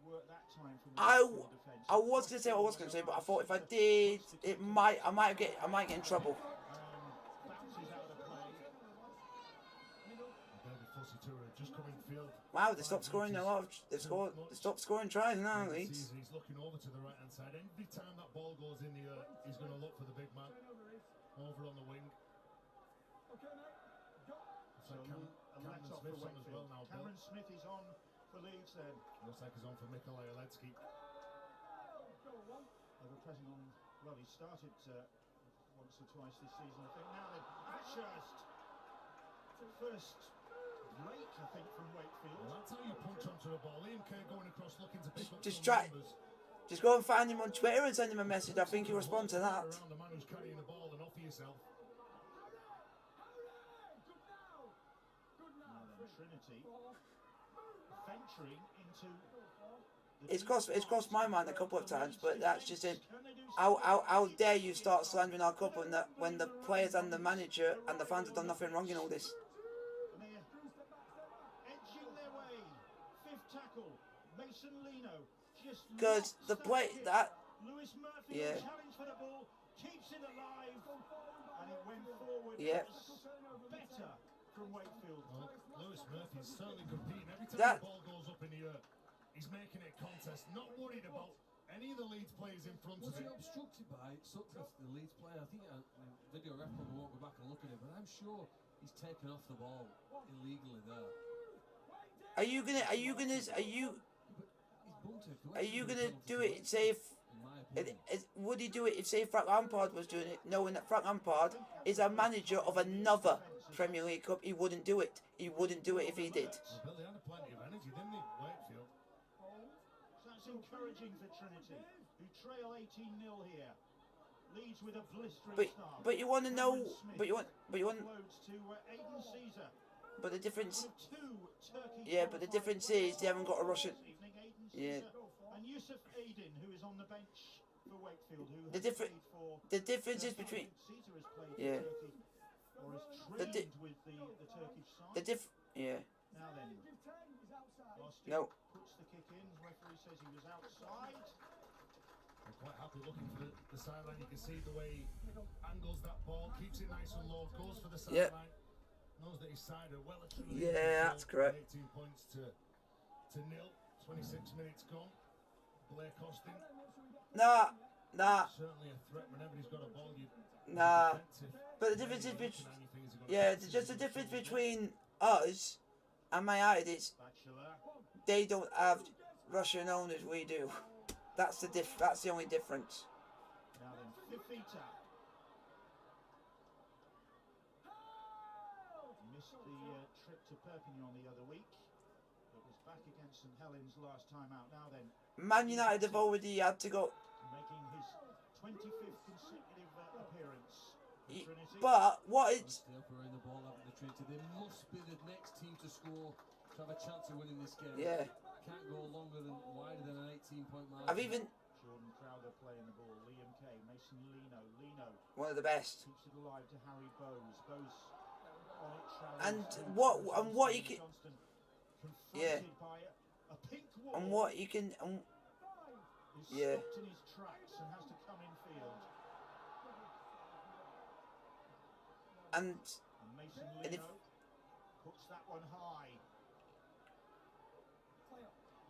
work that time from the
I
midfield defence.
was gonna say what I was gonna say, but I thought if I did, I might get in trouble.
Bounces out of play.
David Fusitura just coming field.
Wow, they stopped scoring a lot. They stopped scoring tries now, Leeds.
He's looking over to the right hand side. Every time that ball goes in the air, he's going to look for the big man over on the wing.
So
Cameron
a let off for
Smith's on as well
Wakefield.
now, Bill.
Cameron Smith is on for Leeds then.
Looks like he's on for Mikołaj Oledzki.
They were pressing on. Well, he started once or twice this season, I think. Now then, Ashurst. First break, I think, from Wakefield.
Well, that's how you punch onto the ball. Liam Kerr going across looking to pick up
Just
some
try.
numbers.
Just go and find him on Twitter and send him a message. I think he'll respond to that.
Around the man who's carrying the ball and offer yourself.
Now then, Trinity venturing into.
It's crossed my mind a couple of times, but that's just it. How dare you start slandering our club when the players and the manager and the fans have done nothing wrong in all this?
And they're edging their way. Fifth tackle, Mason Lino.
Because the play that
Lewis Murphy
yeah.
challenge for the ball, keeps it alive, and it went forward.
Yeah.
Better from Wakefield.
Well, Lewis Murphy's certainly competing. Every time
That-
the ball goes up in the air, he's making it contest. Not worried about any of the Leeds players in front
Was
of
he
him.
obstructed by Sutcliffe, the Leeds player? I think video ref probably won't go back and look at it, but I'm sure he's taken off the ball illegally there.
are you gonna
He's bunted.
do it? Say if
in my opinion.
would he do it if say Frank Lampard was doing it, knowing that Frank Lampard is a manager of another Premier League club? He wouldn't do it. He wouldn't do it if he did.
Well, Bill, they had plenty of energy, didn't they, Wakefield?
So that's encouraging for Trinity, who trail 18-0 here. Leeds with a blistering start.
But you want to know.
Cameron Smith
But you want.
offloads to Aidan Caesar.
But the difference.
One of 2 Turkish
Yeah, but the difference is they haven't got a Russian.
this evening, Aidan
Yeah.
Caesar and Yusuf Aydin, who is on the bench for Wakefield, who
The
has
different.
played for
The difference is
Turkey.
between.
Caesar has played
Yeah.
for Turkey, or has
The
trained with the Turkish side.
The diff. Yeah.
Now then, Austin
No.
puts the kick in. Referee says he was outside.
They're quite happy looking for the sideline. You can see the way he angles that ball, keeps it nice and low, goes for the
Yep.
sideline. Knows that his side are well and truly
Yeah,
in control.
that's correct.
18 points to 0. 26 minutes gone. Blair Costin,
Nah.
certainly a threat whenever he's got a ball.
Nah.
Defensive.
But the difference is between.
Anything he's gonna
Yeah,
catch
it's
him
just the
in.
difference between us and Man United is
Bachelor.
they don't have Russian owners, we do. That's the only difference.
Now then, Fifita. Missed the trip to Perpignan the other week, but was back against St Helens last time out. Now then,
Man United have already had to go.
making his 25th consecutive appearance for Trinity.
But what it's.
Still throwing the ball out of the Trinity. They must be the next team to score to have a chance of winning this game.
Yeah.
Can't go longer than wider than an 18-point margin.
I've even
Jordan Crowder playing the ball. Liam Kay, Mason Lino.
one of the best.
Keeps it alive to Harry Bowes. Bowes on it travels.
And what you can,
Johnston
yeah.
confronted by a pink wall.
And what you can,
He's
yeah.
stopped in his tracks and has to come in field.
And
Mason
and if
Lino puts that one high.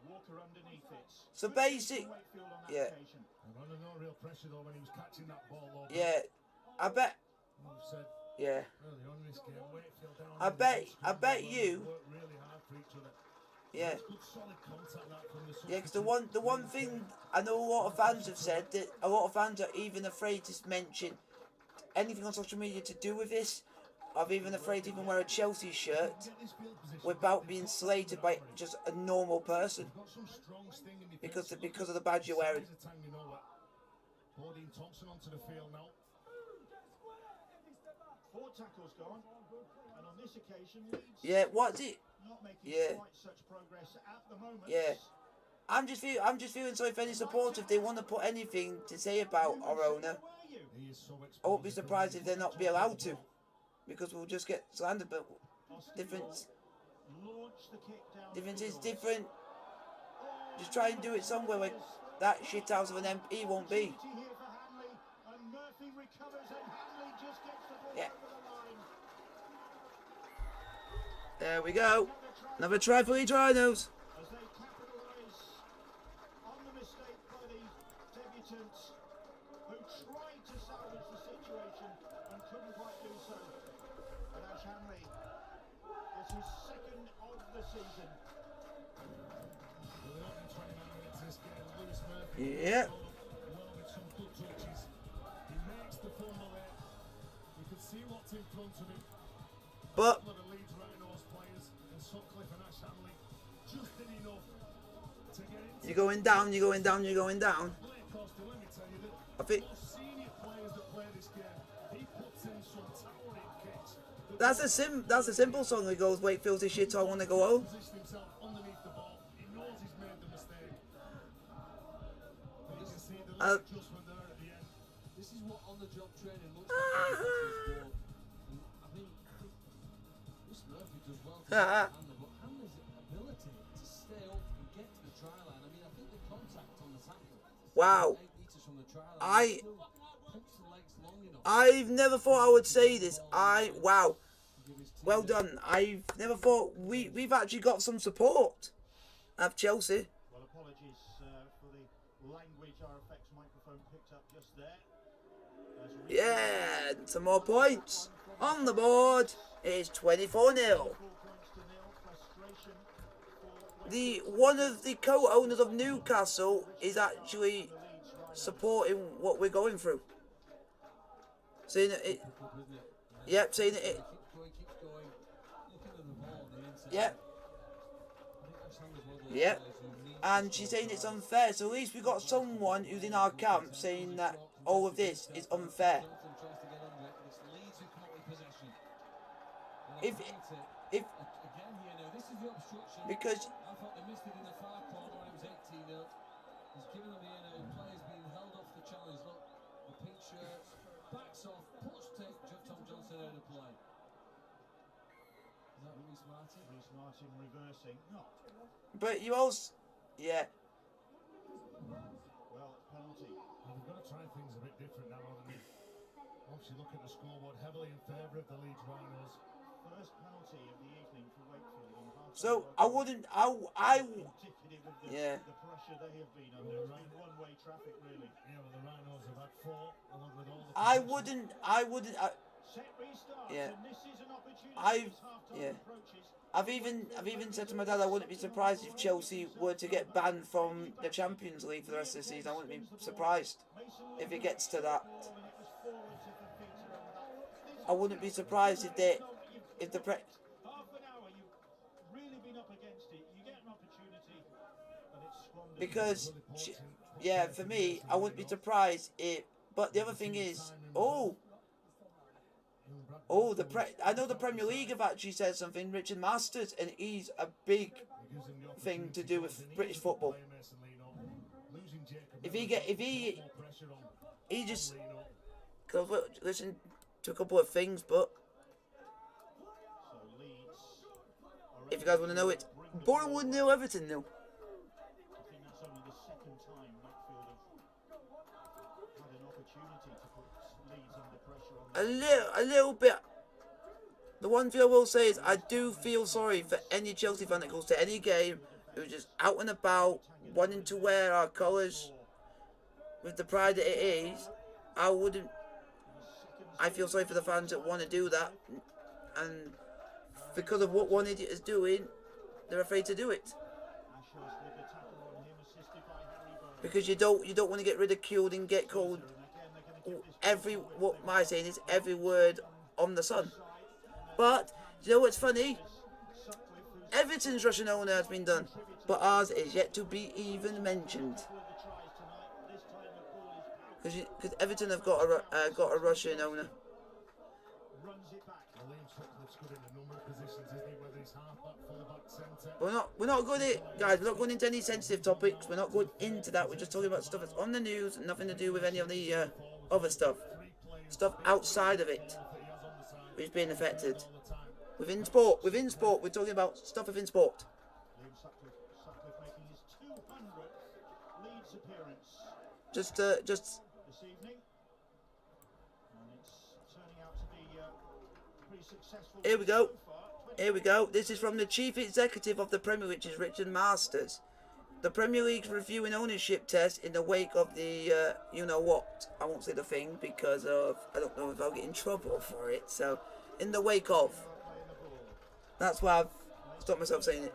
Walker underneath it.
so
Good
basic,
from Wakefield on that
yeah.
occasion.
And under no real pressure though when he was catching that ball over.
yeah, I bet,
We've said
yeah.
early on in this game, Wakefield down
I
in the
bet
goal
you,
worked really hard for each other.
yeah.
Good solid contact that from the
Yeah, because the one thing I know a lot of fans have said that a lot of fans are even afraid to mention anything on social media to do with this. I'm even afraid to even wear a Chelsea shirt without being slated by just a normal person because of the badge you're wearing.
Bodine Thompson onto the field now.
4 tackles gone, and on this occasion, Leeds
Yeah, what's it?
not making
Yeah.
quite such progress at the moment.
Yeah. I'm just feeling sorry for any supporters if they want to put anything to say about our owner.
He is so
I won't be surprised if they're not be allowed to, because we'll just get slandered. But difference is different. Just try and do it somewhere where that shit house of an MP won't be. Yeah. There we go. Another try for Leeds Rhinos.
As they capitalise on the mistake by the debutants who tried to salvage the situation and couldn't quite do so. But Ash Hanley gets his second of the season.
Yeah.
Well, with some good touches. He makes the fumble there. You can see what's in front of him.
But
The Leeds Rhinos players and Sutcliffe and Ash Hanley just did enough to get into
you're going down, you're going down, you're going down.
play. Costa, let me tell you that
I think
most senior players that play this game, he puts in some towering kicks.
that's a simple song that goes Wakefield's this shit I want to go home.
Position himself underneath the ball. He knows he's made the mistake. But you can see the little adjustment there at the end.
This is what on-the-job training looks like. I think Chris Murphy does well to Hanley, but Hanley's ability to stay up and get to the try line. I mean, I think the contact on the tackle.
Wow.
8 metres from the try line.
I-
Still pumps the legs long enough.
I've never thought I would say this. Wow. Well done. I've never thought we've actually got some support of Chelsea.
Well, apologies for the language our effects microphone picked up just there.
Yeah, some more points on the board. It's 24-0.
4 points to nil. Frustration for
The one of the co-owners of Newcastle is actually supporting what we're going through. Saying that it, yep, saying that it,
Keeps going. Looking at the ball on the inside.
yep,
I think Ash Hanley's one of those
yep.
players who needs
And she's saying it's unfair. So at least we got someone who's in our camp saying that all of this is unfair.
Johnson tries to get under it, but it's Leeds who come up with possession. And
If
I think
if
again here now, this is the obstruction.
because
I thought they missed it in the far corner when it was 18-0. He's given them here now. Players being held off the challenge. Look, the pink shirts, backs off, push take Tom Johnson out of play. Is that Reece Martin?
Reece Martin reversing. No.
but you also yeah.
Well, penalty.
Well, we've got to try things a bit different now, haven't we? Obviously, look at the scoreboard, heavily in favour of the Leeds Rhinos.
First penalty of the evening for Wakefield on half.
So I wouldn't I
Indicative of the,
Yeah.
the pressure they have been under. It's been one-way traffic, really.
Yeah, well, the Rhinos have had 4, along with all the
I
possession.
wouldn't
Set restart,
Yeah.
and this is an opportunity
I've-
as half-time
yeah.
approaches.
I've even said to my dad I wouldn't be surprised if Chelsea were to get banned from the Champions League for the rest of the season. I wouldn't be surprised if it gets to that.
Ball, and it was forwards of the Peter and that.
I wouldn't be surprised if the pre
Half an hour, you've really been up against it. You get an opportunity, and it's squandered.
because yeah, for me I wouldn't be surprised if. But the other thing is, oh,
Ian Bradford
Oh, I know the Premier League have actually said something. Richard Masters, and he's a big thing to do with British football. If he just listen to a couple of things, but if you guys want to know it, Bournemouth 0, Everton 0.
I think that's only the second time Wakefield have had an opportunity to put Leeds under pressure on
A little bit. The one thing I will say is I do feel sorry for any Chelsea fan that goes to any game who's just out and about, wanting to wear our colours with the pride that it is. I feel sorry for the fans that want to do that, and because of what one idiot is doing, they're afraid to do it. Because you don't want to get ridiculed and get called what my saying is every word on the sun. But you know what's funny? Everton's Russian owner has been done, but ours is yet to be even mentioned. Because Everton have got a Russian owner. We're not going to, guys. We're not going into any sensitive topics. We're not going into that. We're just talking about stuff that's on the news and nothing to do with any of the other stuff outside of it, which is being affected. Within sport, we're talking about stuff within sport. Just
this evening, and it's turning out to be pretty successful.
Here we go. Here we go. This is from the Chief Executive of the Premier League, which is Richard Masters. The Premier League's reviewing ownership test in the wake of the, you know what? I won't say the thing because of, I don't know if I'll get in trouble for it. So, in the wake of. That's why I've stopped myself saying it.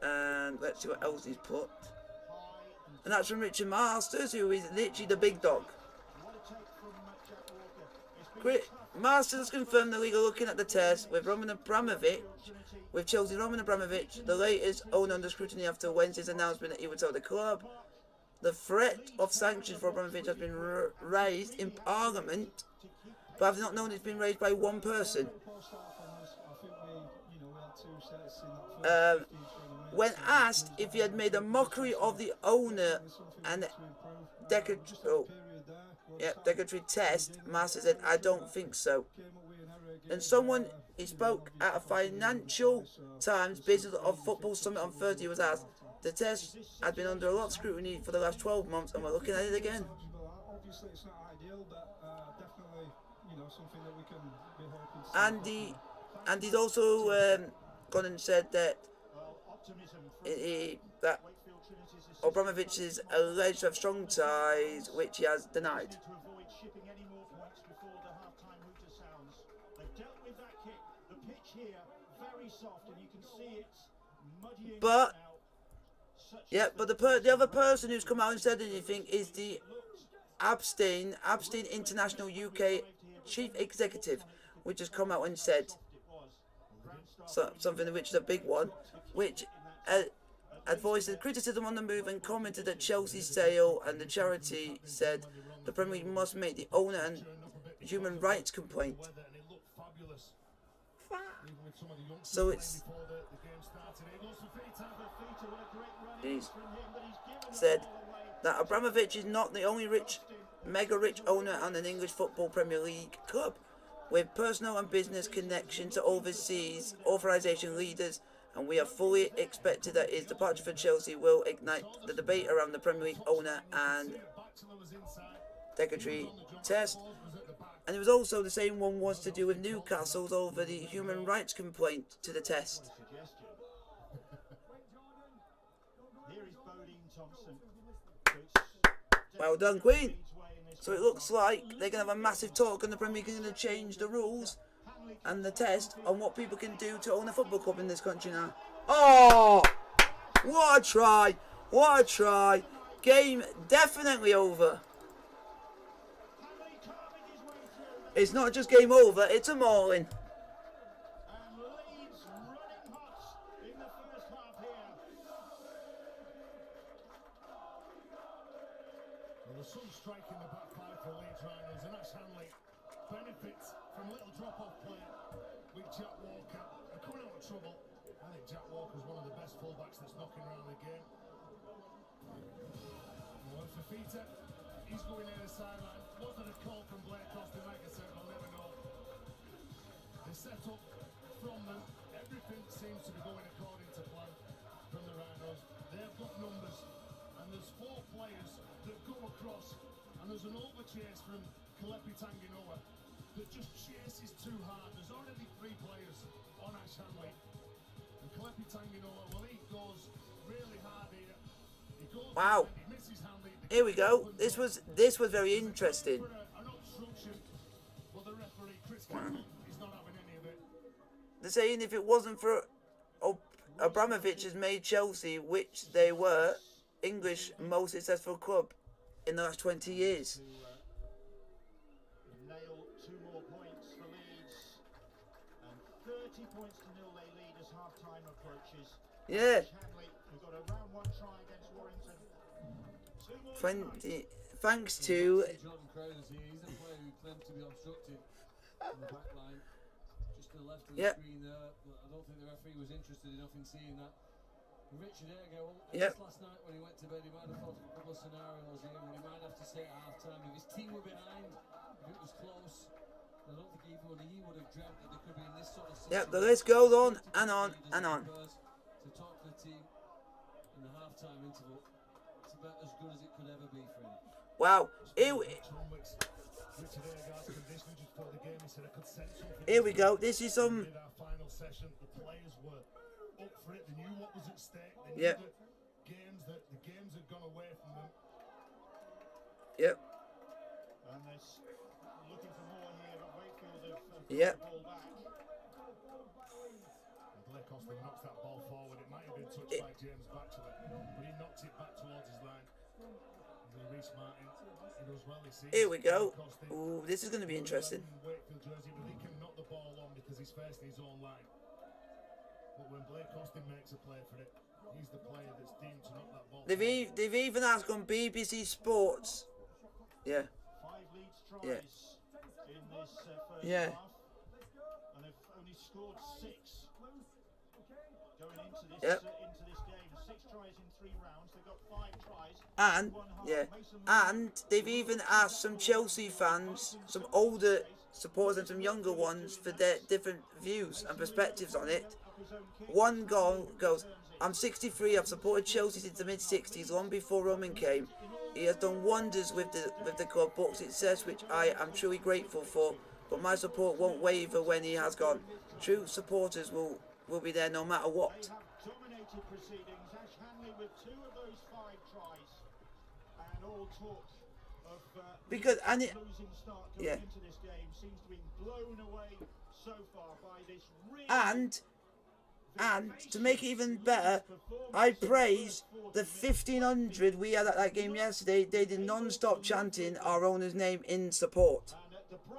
And let's see what else he's put. And that's from Richard Masters, who is literally the big dog. Masters has confirmed the league are looking at the test with Chelsea Roman Abramovich, the latest owner under scrutiny after Wednesday's announcement that he would sell the club. The threat of sanctions for Abramovich has been raised in Parliament, but I've not known it's been raised by one person. When asked if he had made a mockery of the owner and derogatory test, Master said, "I don't think so." And someone he spoke at a Financial Times Business of Football Summit on Thursday was asked, "The test had been under a lot of scrutiny for the last 12 months and we're looking at it again."
Obviously it's not ideal, but definitely, something that we can be hoping to.
And he's also gone and said that that Abramovich is alleged to have strong ties, which he has denied. But the other person who's come out and said anything is the Abstain International UK Chief Executive, which has come out and said something which is a big one, which had voiced criticism on the move and commented that Chelsea's sale, and the charity said the Premier League must make the owner and human rights complaint. So it's said that Abramovich is not the only mega rich owner on an English football Premier League club, with personal and business connections to overseas authorization leaders, and we are fully expected that his departure for Chelsea will ignite the debate around the Premier League owner and derogatory test. And it was also the same one was to do with Newcastle's over the human rights complaint to the test. Well done, Queen. So it looks like they're going to have a massive talk and the Premier League are going to change the rules and the test on what people can do to own a football club in this country now. Oh! What a try! What a try! Game definitely over. It's not just game over, it's a mauling.
Well, the sun's striking the back five for Leeds Rhinos, and that's Hanley benefits from little drop-off play. wax that's knocking around the game. Well, Fafita, he's going near the sideline. Was there a call from Blake Austin? Like I said, I'll never know. The setup from them, everything seems to be going according to plan from the Rhinos. They've got numbers, and there's 4 players that go across, and there's an overchase from Kalepi Tanginoa that just chases too hard. There's already 3 players on Ash Hanley, and Kalepi Tanginoa, well, he goes really hard here. He goes
Wow.
he misses Hanley.
Here we go. This was very interesting.
For an obstruction, but the referee, Chris Campbell, is not having any of it.
They're saying if it wasn't for Abramovich has made Chelsea, which they were, English most successful club in the last 20 years.
Nail 2 more points for Leeds, and 30 points to 0 they lead as half-time approaches.
Yeah.
Hanley, who got a round 1 try against Warrington. 2 more
20, thanks to
Jordan Crowder's here. He's a player who claimed to be obstructed on the back line, just to the left of the screen there. But I don't think the referee was interested enough in seeing that. Richard Ego, last night when he went to bed, he might have thought of a couple of scenarios here when he might have to say at half time if his team were behind, if it was close. I don't think even he would have dreamt that they could be in this sort of situation.
the list goes on and on and on.
To talk to the team in the half time interval, it's about as good as it could ever be for him.
Wow. Here we go. This is some.
Our final session, the players were up for it. They knew what was at stake. They
Yep.
knew that the games had gone away from them.
Yep.
And there's looking for more here, but Wakefield have
Yep.
the ball back.
Blake Austin knocks that ball forward. It might have been touched by James Batchelor, but he knocked it back towards his line. Reece Martin, he does well this season.
Here we go. Ooh, this is going to be interesting.
Wakefield jersey, but he can knock the ball on because he's facing his own line. But when Blake Austin makes a play for it, he's the player that's deemed to knock that ball.
They've even asked on BBC Sports. Yeah.
5 Leeds tries
Yeah.
in this first
Yeah.
half, and they've only scored 6 going into this
Yep.
into this game. 6 tries in 3 rounds. They've got 5 tries.
And
One half.
yeah,
Mason
and they've even asked some Chelsea fans, some older supporters and some younger ones, for their different views and perspectives on it.
up his own kick.
One goal goes, I'm 63, I've supported Chelsea since the mid-60s, long before Roman came. He has done wonders with the club, brought success which I am truly grateful for, but my support won't waver when he has gone. True supporters will be there no matter
They
what.
have dominated proceedings. Ash Hanley with 2 of those 5 tries, and all talk of
Because, and it,
losing start going
yeah.
into this game seems to be blown away so far by this really
And to make it even better, I praise the 1,500 we had at that game yesterday. They did non-stop chanting our owner's name in support,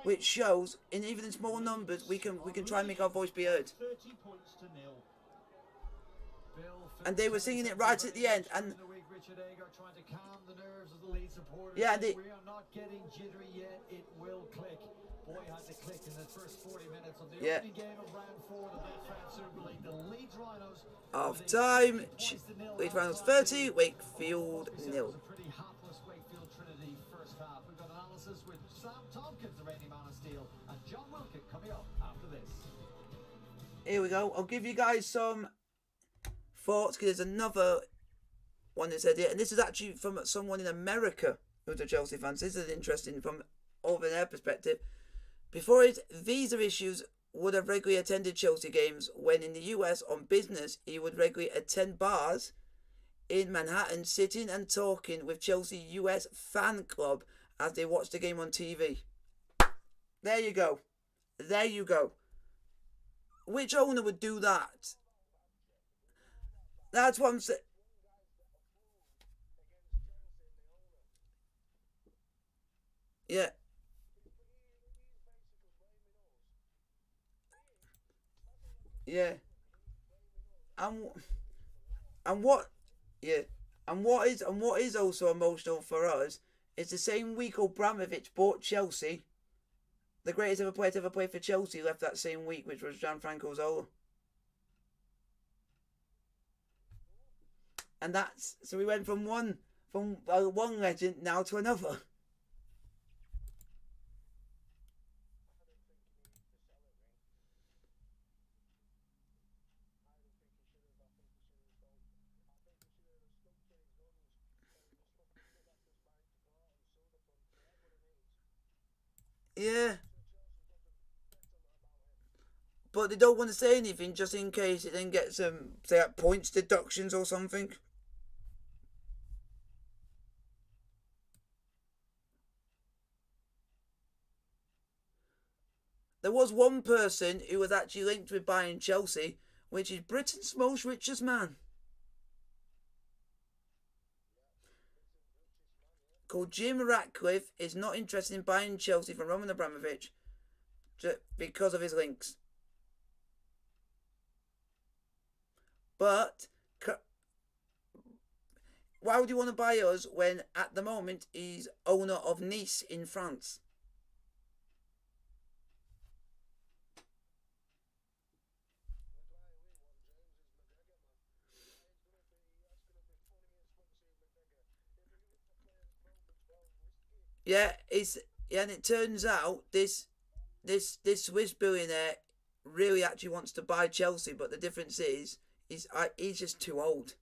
which shows, in even in small numbers, we can try and make our voice be heard.
30 points to 0.
And they were singing it right at the end. And
Richard Agar trying to calm the nerves of the Leeds supporters.
yeah, they,
We are not getting jittery yet. It will click. Boy, had to click in the first 40 minutes of the
Yeah.
opening game of round 4 of the Betfred Super League. The Leeds Rhinos.
half time. Leeds Rhinos 30, Wakefield
It
0.
was a pretty hapless Wakefield Trinity first half. We've got analysis with Sam Tompkins, the reigning man of steel, and Jamwinga coming up after this.
Here we go. I'll give you guys some thoughts, because there's another one that said it, and this is actually from someone in America who's a Chelsea fan. So this is interesting from over their perspective. Before his visa issues, would have regularly attended Chelsea games. When in the US on business, he would regularly attend bars in Manhattan, sitting and talking with Chelsea US fan club as they watched the game on TV. There you go. There you go. Which owner would do that? That's what I'm saying. Yeah. Yeah. And what yeah. And what is also emotional for us is the same week Abramovich bought Chelsea, the greatest ever player to ever play for Chelsea left that same week, which was Gianfranco Zola. and that's so we went from one legend now to another. Yeah. But they don't want to say anything just in case it then gets say like points deductions or something. There was one person who was actually linked with buying Chelsea, which is Britain's most richest man, called Jim Ratcliffe, is not interested in buying Chelsea from Roman Abramovich because of his links. But why would you want to buy us when at the moment he's owner of Nice in France? Yeah, and it turns out this Swiss billionaire really actually wants to buy Chelsea, but the difference is he's just too old.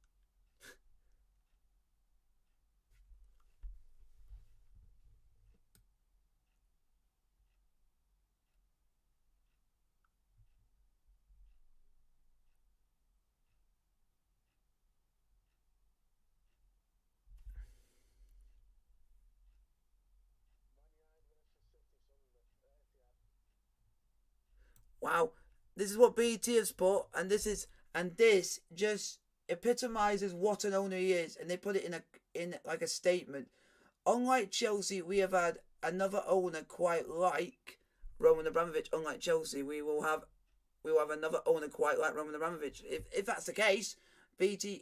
Wow, this is what BT has put, and this just epitomizes what an owner he is, and they put it in like a statement. Unlike Chelsea, we have had another owner quite like Roman Abramovich. Unlike Chelsea, we will have another owner quite like Roman Abramovich. If that's the case, BBC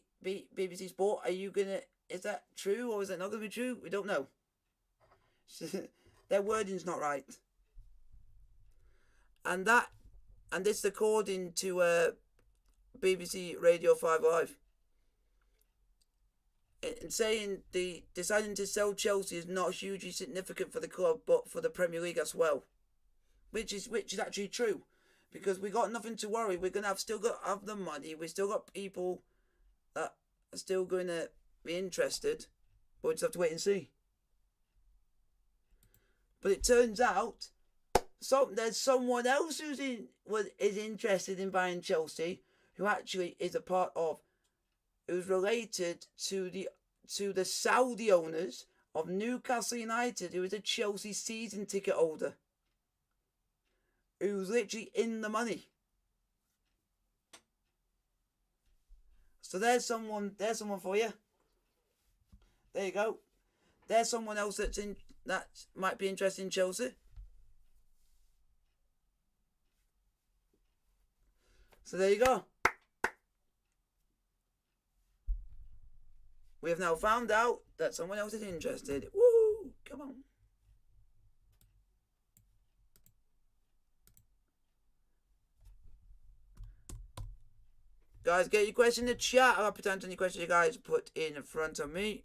Sport, are you gonna? Is that true or is that not gonna be true? We don't know. Their wording's not right, and this is according to BBC Radio 5 Live. In saying the deciding to sell Chelsea is not hugely significant for the club, but for the Premier League as well, which is actually true, because we got nothing to worry. We're gonna still have the money. We still got people that are still going to be interested, but we just have to wait and see. But it turns out there's someone else is interested in buying Chelsea, who actually is who's related to the Saudi owners of Newcastle United, who is a Chelsea season ticket holder, who's literally in the money. So there's someone for you. There you go. There's someone else that might be interested in Chelsea. So there you go. We have now found out that someone else is interested. Woo! Come on. Guys, get your question in the chat. I'll put down any questions you guys put in front of me.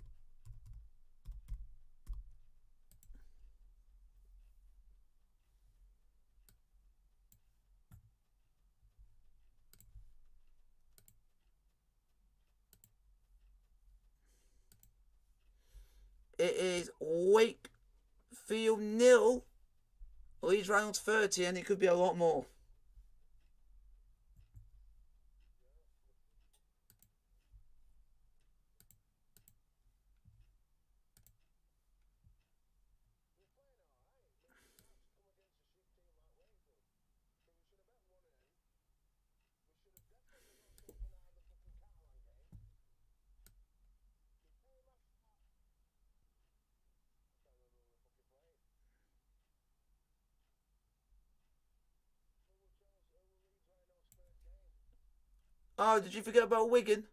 It is Wakefield 0, Leeds Rhinos 30, and it could be a lot more. Oh, did you forget about Wigan?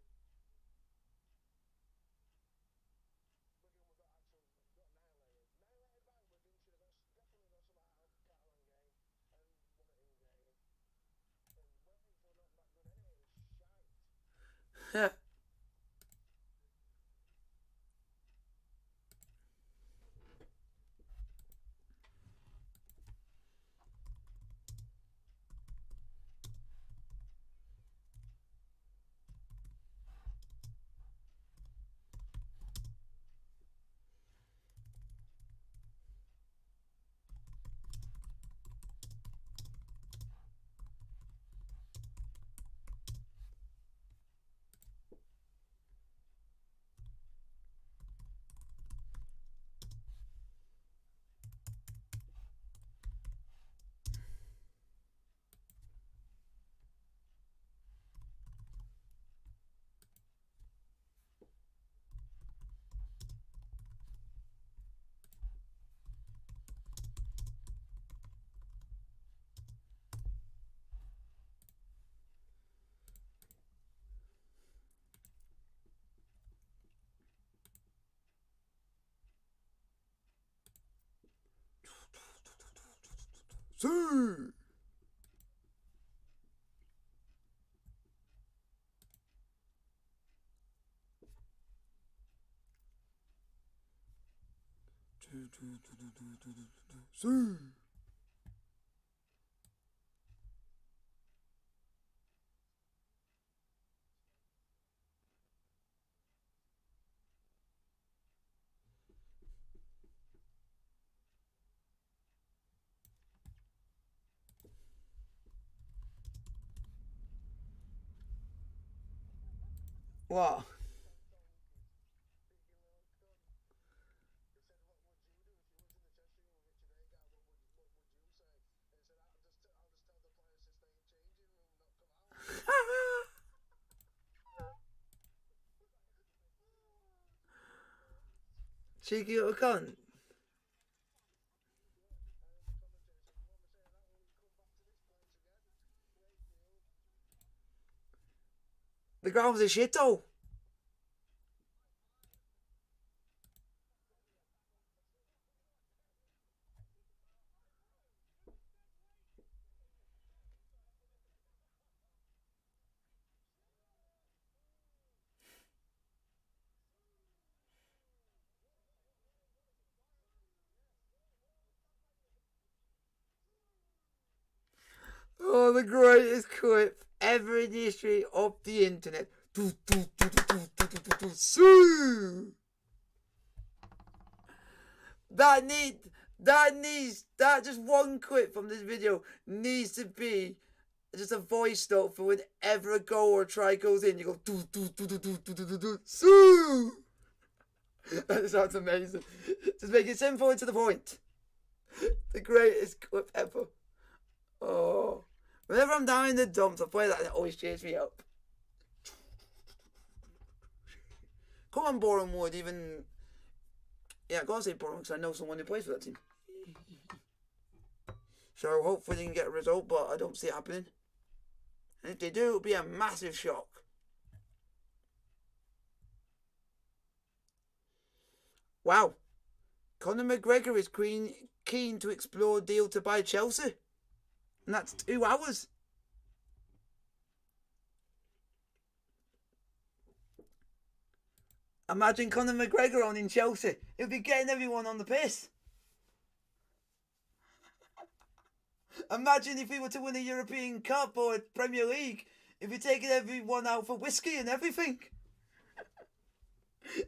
See. See. What? Cheeky little cunt. The ground was a shithole. Oh, the greatest clip ever in the history of the internet. That just one clip from this video needs to be just a voice note for whenever a goal or a try goes in. You go Sue. That sounds amazing. Just make it simple and to the point. The greatest clip ever. Oh, whenever I'm down in the dumps, I play that and it always cheers me up. Come on, Boreham Wood, even... Yeah, I gotta say Boreham because I know someone who plays for that team. So hopefully they can get a result, but I don't see it happening. And if they do, it'll be a massive shock. Wow. Conor McGregor is keen to explore a deal to buy Chelsea. And that's 2 hours. Imagine Conor McGregor owning Chelsea. He'll be getting everyone on the piss. Imagine if he were to win a European Cup or a Premier League. He'd be taking everyone out for whiskey and everything.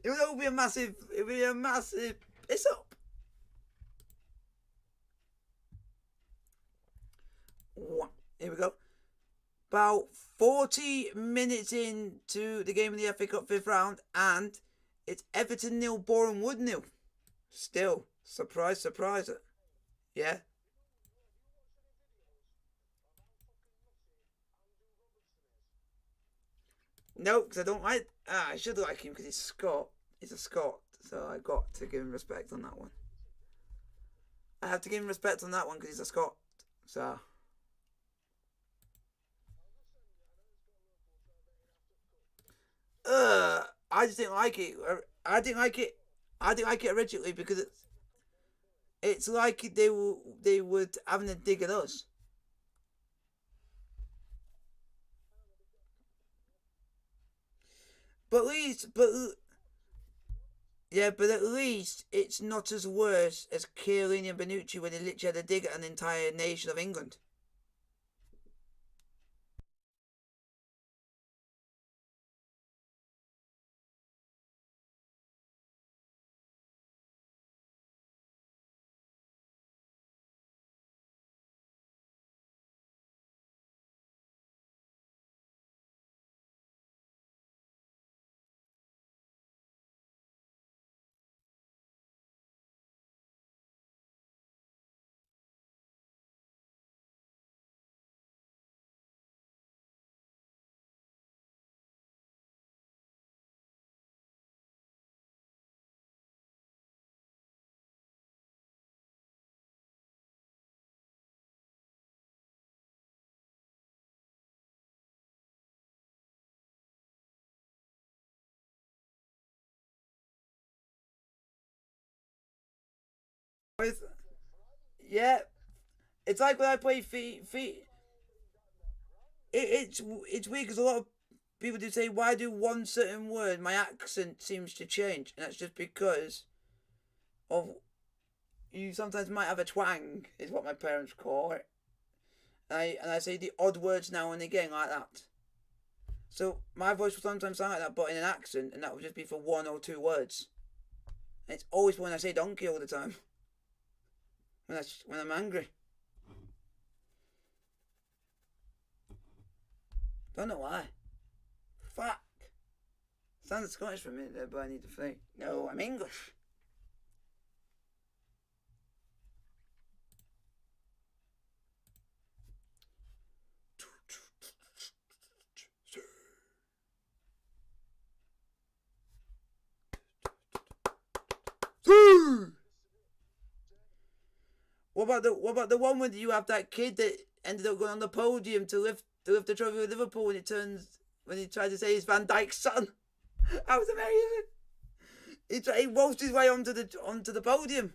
It would all be a massive piss up. Here we go. About 40 minutes into the game of the FA Cup 5th round, and it's Everton 0, Boreham Wood 0. Still, surprise. Yeah. No, because I don't like... I should like him because he's Scot. He's a Scot, so I got to give him respect on that one. I have to give him respect on that one because he's a Scot. So... I just didn't like it. I didn't like it originally because it's like they would having a dig at us. But at least it's not as worse as Chiellini and Bonucci when they literally had a dig at an entire nation of England. Yeah, It's like when I play feet. It's weird because a lot of people do say, why do one certain word, my accent seems to change, and that's just because of you sometimes might have a twang, is what my parents call it. And I say the odd words now and again like that. So my voice will sometimes sound like that, but in an accent, and that will just be for one or two words. And it's always when I say donkey all the time. When I'm angry. Don't know why. Fuck. Sounded Scottish for a minute there, but I need to think. No, I'm English. What about the one when you have that kid that ended up going on the podium to lift the trophy with Liverpool when he tried to say he's Van Dijk's son? That was amazing. He waltzed his way onto the podium.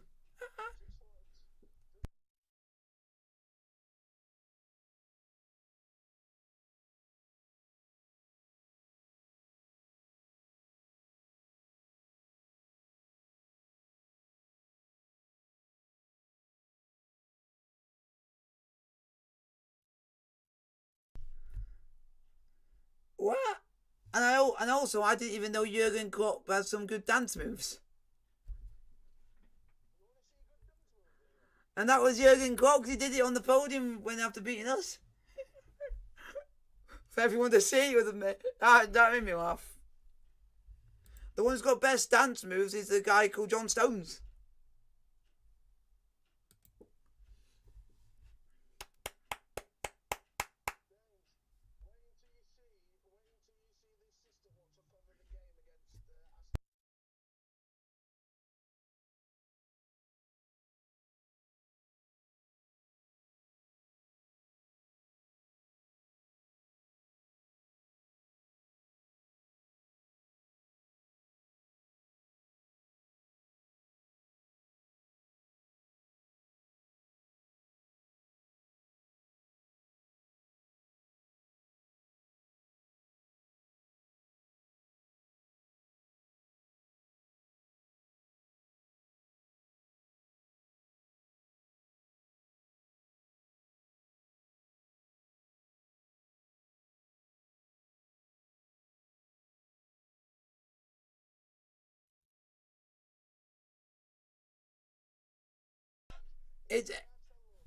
What? And also I didn't even know Jurgen Klopp had some good dance moves. And that was Jurgen Klopp, 'cause he did it on the podium when after beating us. For everyone to see with him. That made me laugh. The one who's got best dance moves is the guy called John Stones.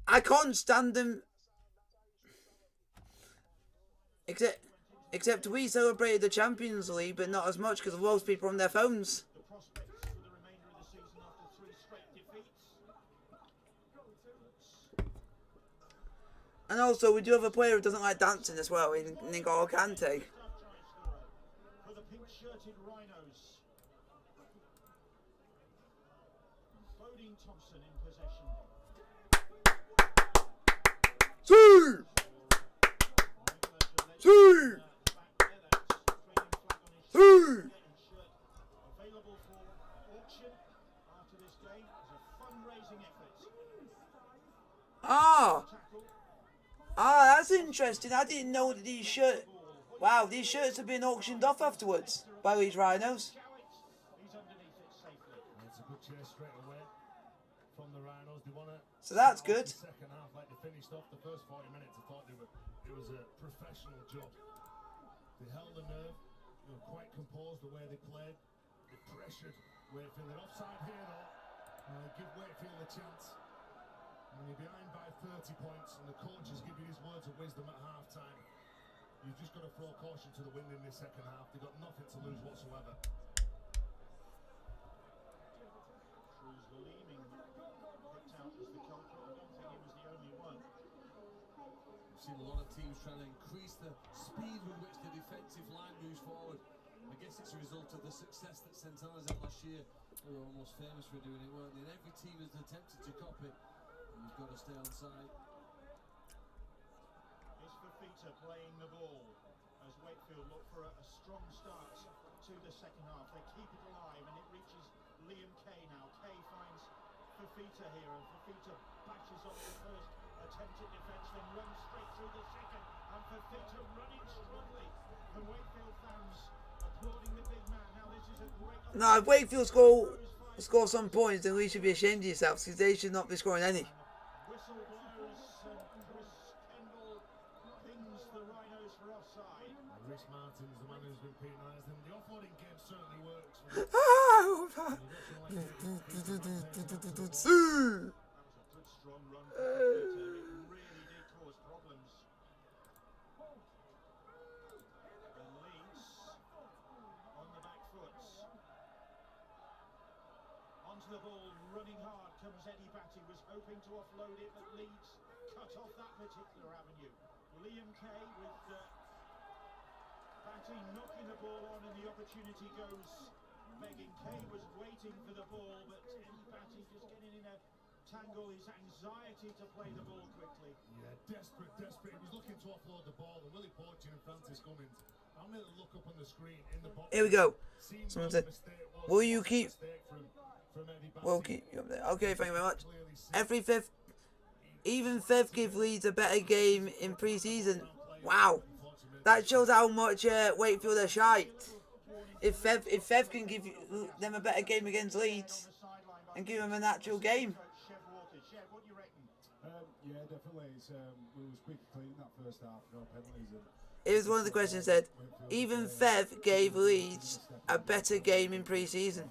I can't stand them. Except we celebrated the Champions League, but not as much because most people are on their phones.
The prospects for the remainder of the season after 3 straight defeats.
And also, we do have a player who doesn't like dancing as well, in N'Golo Kante.
For the pink-shirted Rhinos. Bodine Thompson in possession.
Two! Two! Two!
Available for auction after this game as a fundraising effort.
That's interesting. I didn't know that these shirts. Wow, these shirts have been auctioned off afterwards by Leeds Rhinos.
He's underneath it safely.
It's a good chase straight away from the Rhinos. They won it.
So that's good.
The second half, like they finished off the first 40 minutes, I thought it was a professional job. They held the nerve. They were quite composed the way they played. They pressured Wakefield. They're offside here though. Give Wakefield a chance. When you're behind by 30 points and the coach is giving his words of wisdom at half time, you've just got to throw caution to the wind in this second half. They've got nothing to lose whatsoever.
Cruz Leeming picked out as the culprit. I don't think he was the only one.
We've seen a lot of teams trying to increase the speed with which the defensive line moves forward. I guess it's a result of the success that St Helens had last year. They were almost famous for doing it, weren't they? And every team has attempted to copy. You've got to stay on side.
It's Fafita playing the ball as Wakefield look for a strong start to the second half. They keep it alive and it reaches Liam Kay now. Kay finds Fafita here and Fafita bashes off the first attempt at defence, then runs straight through the second. And for Fitter running strongly. The Wakefield fans applauding the big man. Now this is a great...
Now, if Wakefield score some points, then we should be ashamed of yourselves, because they should not be scoring any.
Whistle blows and Chris Kendall pings the Rhinos for offside.
Rhys Martin's the man who's been penalised, and the offloading game certainly works.
That was a good strong run for Fitter. It really did cause problems. And Leeds on the back foot. Onto the ball, running hard comes Eddie Batty. Was hoping to offload it, but Leeds cut off that particular avenue. Liam Kay with Batty knocking the ball on, and the opportunity goes begging. Kay was waiting for the ball, but Eddie Batty just getting in a tangle. His anxiety to play the ball quickly.
Yeah, desperate. He was looking to offload the ball, and Willie Porchin and Francis Cummins. I'm going to look up on the screen in the box.
Here we go. Someone said, will you keep... We'll keep you up there. Okay, thank you very much. Even fifth give Leeds a better game in pre-season. Wow. That shows how much Wakefield are shite. If Fev can give them a better game against Leeds and give them a natural game.
Yeah, definitely. We were squeaky clean in that first half, no penalties.
It was one of the questions that said, even Fev gave Leeds a better game in pre-season.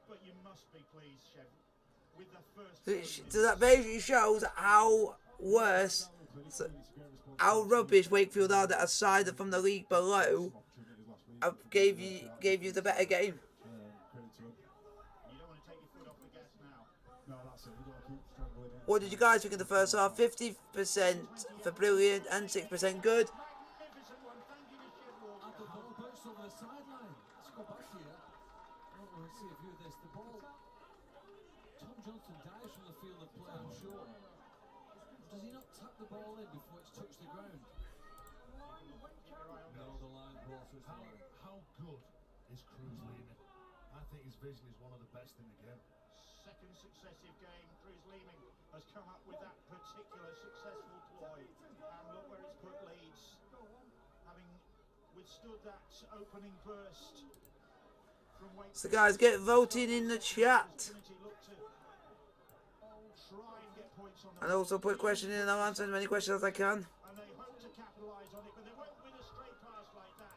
But you must be pleased, Chev, with the first.
So that basically shows how worse, how rubbish Wakefield are, that aside from the league below, gave you the better game.
You don't want to take your foot off the gas now.
No, that's it. We've got to keep strangling it.
What did you guys think of the first half? 50% for brilliant and 6% good.
Magnificent one. Thank you to Chev Walker.
And the ball bursts over the sideline. Let's go back here. We'll see a view of this. The ball. Tom Johnson dives from the field of play, I'm sure. Does he not tap the ball in before it's touched the ground? No, the line ball touched the line.
How good is Cruz leading? I think his vision is one of the best in the game.
Second successive game, Cruz Leeming has come up with that particular successful ploy. And look where it's put Leeds. Having withstood that opening burst from Wakefield.
So guys, get voting in the chat.
Look to try and get points on
And also put a question in and I'll answer as many questions as I can.
and they hope to capitalise on it, but they won't win a straight pass like that.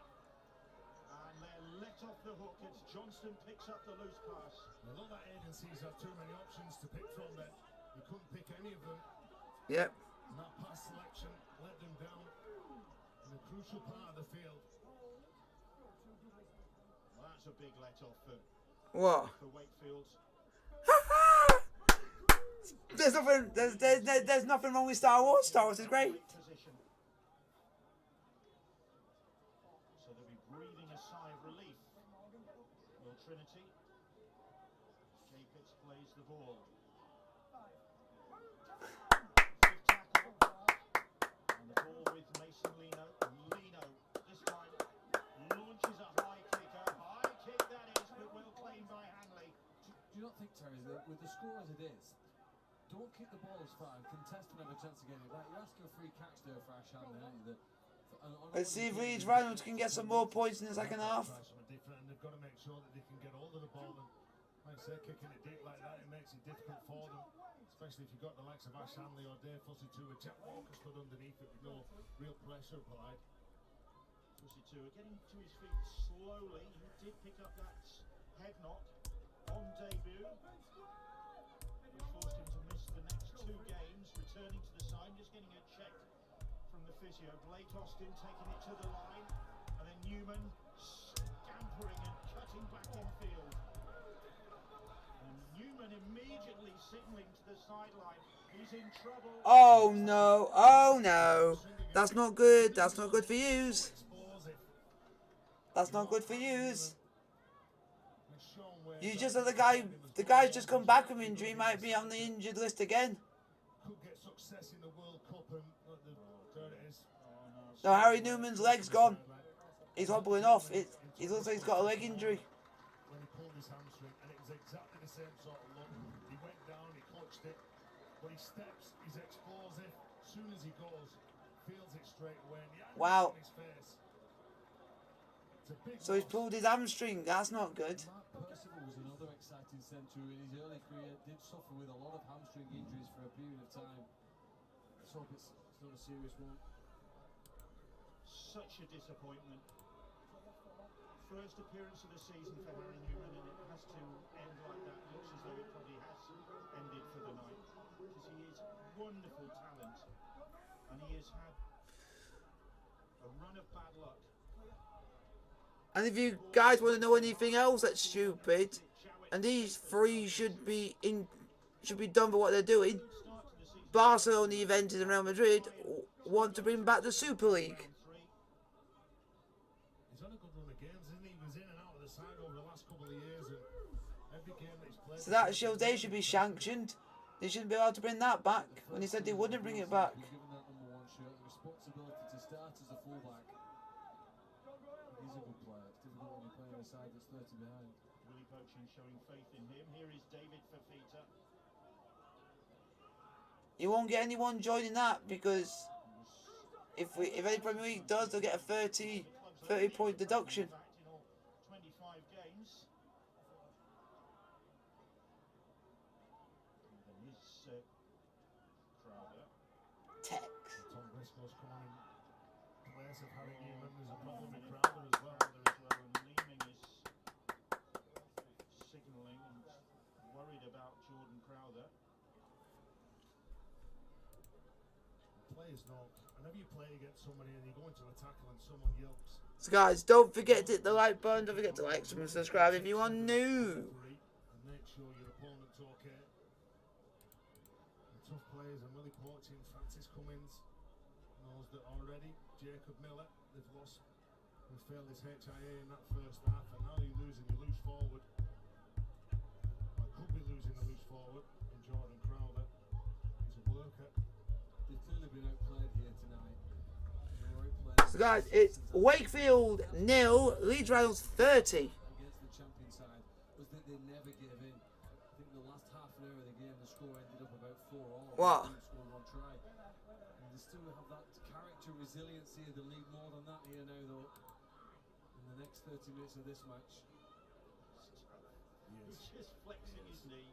And they're let off the hook as Johnston picks up the loose pass.
A lot of agencies have too many options to pick from there. He couldn't pick any of them.
Yep.
And that pass selection let them down in a crucial part of the field.
Well, that's a big let off
What?
for Wakefield.
There's nothing wrong with Star Wars. Star Wars is great.
Position. So they'll be breathing a sigh of relief. Will Trinity. Jacobs plays the ball. Good tackle. And the ball with Mason Lino. Lino this time launches a high kick. A high kick that is, but well claimed by Hanley.
Do you not think, Terry, that with the score as it is, don't kick the ball as far and contest and have a chance of getting it back? You're asking a free catch there for Ashanti, aren't you?
Let's see if Leeds Rhinos can get some more points in the second half.
Try something different, and they've got to make sure that they can get hold of the ball. And like I say, kicking it deep like that, it makes it difficult for them. Especially if you've got the likes of Ash Hanley or Dave Fussy too, with Jack Walker stood underneath it with no real pressure applied.
Fussy too, getting to his feet slowly. He did pick up that head knock on debut. Which forced him to miss the next two games, returning to the side, just getting a check from the physio. Blake Austin taking it to the line, and then Newman scampering and cutting back infield. And Newman immediately signalling to the sideline. He's in trouble.
Oh no! Oh no! That's not good. That's not good for yous. That's not good for yous. You just said the guy's just come back from injury, might be on the injured list again.
Could get success in the World Cup, and there it is.
So Harry Newman's leg's gone. He's hobbling off. It looks like he's got a leg injury.
When he pulled his hamstring, and it was exactly the same sort of look. He went down, he clutched it, but he steps, he's explosive. As soon as he goes, feels it straight away. And the anguish
Wow.
on his face. It's a big
So he's
loss.
pulled his hamstring. That's not good.
Mark Percival was another exciting centre in his early career. Did suffer with a lot of hamstring injuries for a period of time. Let's hope it's not a serious one.
Such a disappointment. First appearance of the season for Harry Newman, and it has to end like that. Looks as though it probably has ended for the night, because he is wonderful talent, and he has had a run of bad luck.
And if you guys want to know anything else that's stupid, and these three should be done for what they're doing, Barcelona, Juventus and Real Madrid want to bring back the Super League.
He's on a good run of games, isn't he? He was in and out of the side over the last couple of years, and every game that he's played.
So that shows they should be sanctioned. They shouldn't be allowed to bring that back when they said they wouldn't bring it back.
Given that #1 shirt, the responsibility to start as a fullback. He's a good player. It's difficult when you're playing a side that's 30 behind.
Willie Poaching showing faith in him. Here is David Fafita.
You won't get anyone joining that because if any Premier League does, they'll get a 30 point deduction.
In all 25 games. And there is Crowder.
Tex.
Tom Briscoe's come on in place of Harry Newman. There's a problem with Crowder as well.
And Leeming is signalling and worried about Jordan Crowder.
Players know, whenever you play against somebody and you go into a tackle and someone yelps,
So guys, don't forget to hit the like button. Don't forget to like, and subscribe if you are new.
and make sure your opponent's okay. The tough players and Willie Poaching, Francis Cummins knows that already. Jacob Miller, they've lost, they failed his HIA in that first half, and now you're losing the loose forward. Well, could be losing the loose forward in Jordan Crowder. He's a worker.
They've clearly been outplayed here tonight. They were outplayed.
So guys, it's Wakefield 0, Leeds Rhinos 30.
Against the champion side was that they never gave in. I think the last half an hour of the game, the score ended up about 4-4.
What?
They scored one try. And they still have that character resiliency of the league more than that here now, though. In the next 30 minutes of this match.
He's just flexing his knee.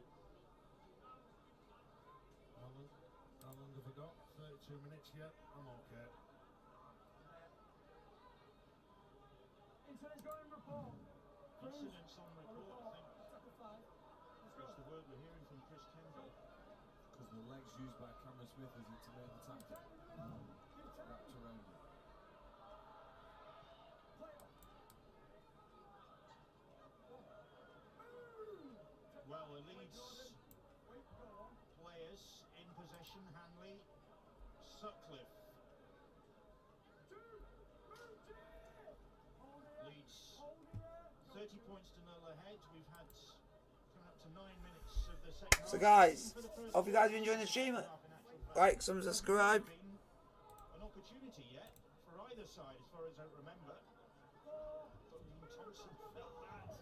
How long have we got? 32 minutes yet? I'm okay.
Incidents on report, I think. That's the word we're hearing from Chris Kendall.
Because the legs used by Cameron Smith is it to make the tackle. Wrapped around him.
Well, the Leeds players in possession, Hanley, Sutcliffe. Leeds 30 points to 0 ahead. We've had coming up to 9 minutes of the second half.
So guys, hope you guys are enjoying the stream. Like, subscribe.
An opportunity yet for either side, as far as I remember. Thompson felt that.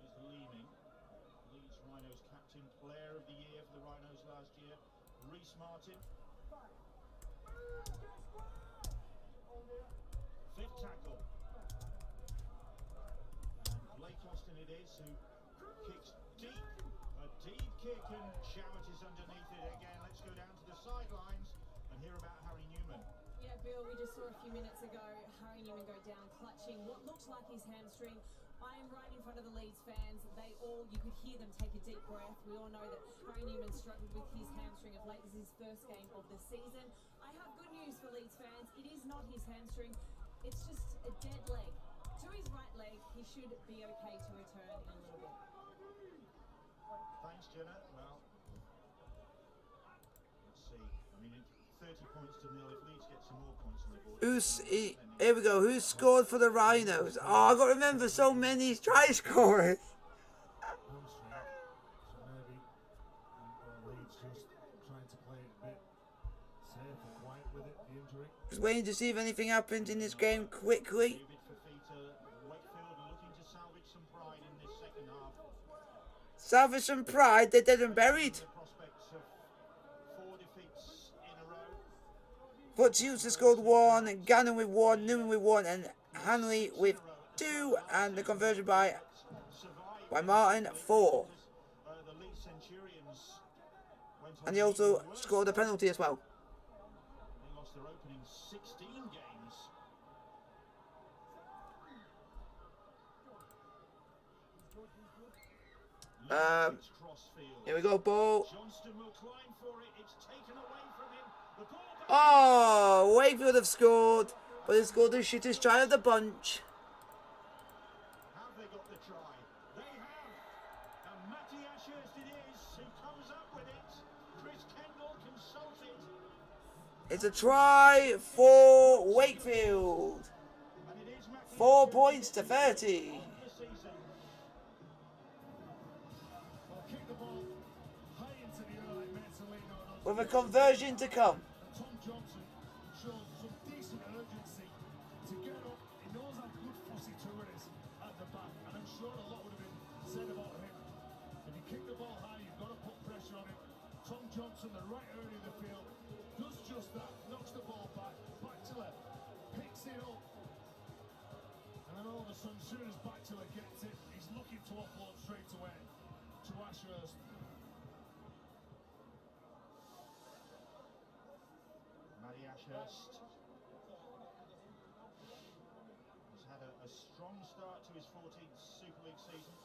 Here's Leeming, Leeds Rhinos captain, player of the year for the Rhinos last year. Reece Martin. Fifth tackle. And Blake Austin it is who kicks deep. A deep kick, and Jowett is underneath it again. Let's go down to the sidelines and hear about Harry Newman.
Yeah, Bill, we just saw a few minutes ago Harry Newman go down clutching what looked like his hamstring. I am right in front of the Leeds fans. You could hear them take a deep breath. We all know that Harry Newman struggled with his hamstring of late. This is his first game of the season. I have good news for Leeds fans. It is not his hamstring. It's just a dead leg. To his right leg, he should be okay to return in a little bit.
Thanks, Jenna. Well, let's see. I mean, 30 points to 0. If Leeds get some more points on the board.
Here we go. Who scored for the Rhinos? Oh, I got to remember so many try scorers.
Hamstring. So maybe Leeds just trying to play it a bit safe and quiet with it, the injury.
Just waiting to see if anything happens in this game quickly.
David Fafita, Wakefield looking to salvage some pride in this second half.
Salvage and Pride, they're dead and buried.
The prospects of 4 defeats in a row.
Futsi scored 1, Gannon with 1, Newman with 1, and Hanley with 2, and the conversion by Martin 4.
The Leeds Centurions went on
And he also scored a penalty as well.
They lost their opening 16 games.
Here we go, ball.
Johnston will climb for it. It's taken away from him. The ball back.
Oh, Wakefield have scored, but they scored the shittest try of the bunch.
Have they got the try? They have. And Matty Ashurst it is who comes up with it. Chris Kendall consulted.
It's a try for Wakefield.
And it is Matty
4
Ashurst
points to 30.
of the season.
Well, kick the ball high into the air like Marcelino.
With a conversion to come.
Tom Johnson shows some decent urgency to get up. He knows how good Fossey Tour is at the back, and I'm sure a lot would have been said about him. If you kick the ball high, you've got to put pressure on him. Tom Johnson, the right area of the field, does just that, knocks the ball back to left, picks it up, and then all of a sudden, as soon as Bachelor gets it, he's looking to offload straight away to Ashurst.
Matty Ashurst has had a strong start to his 14th Super League season.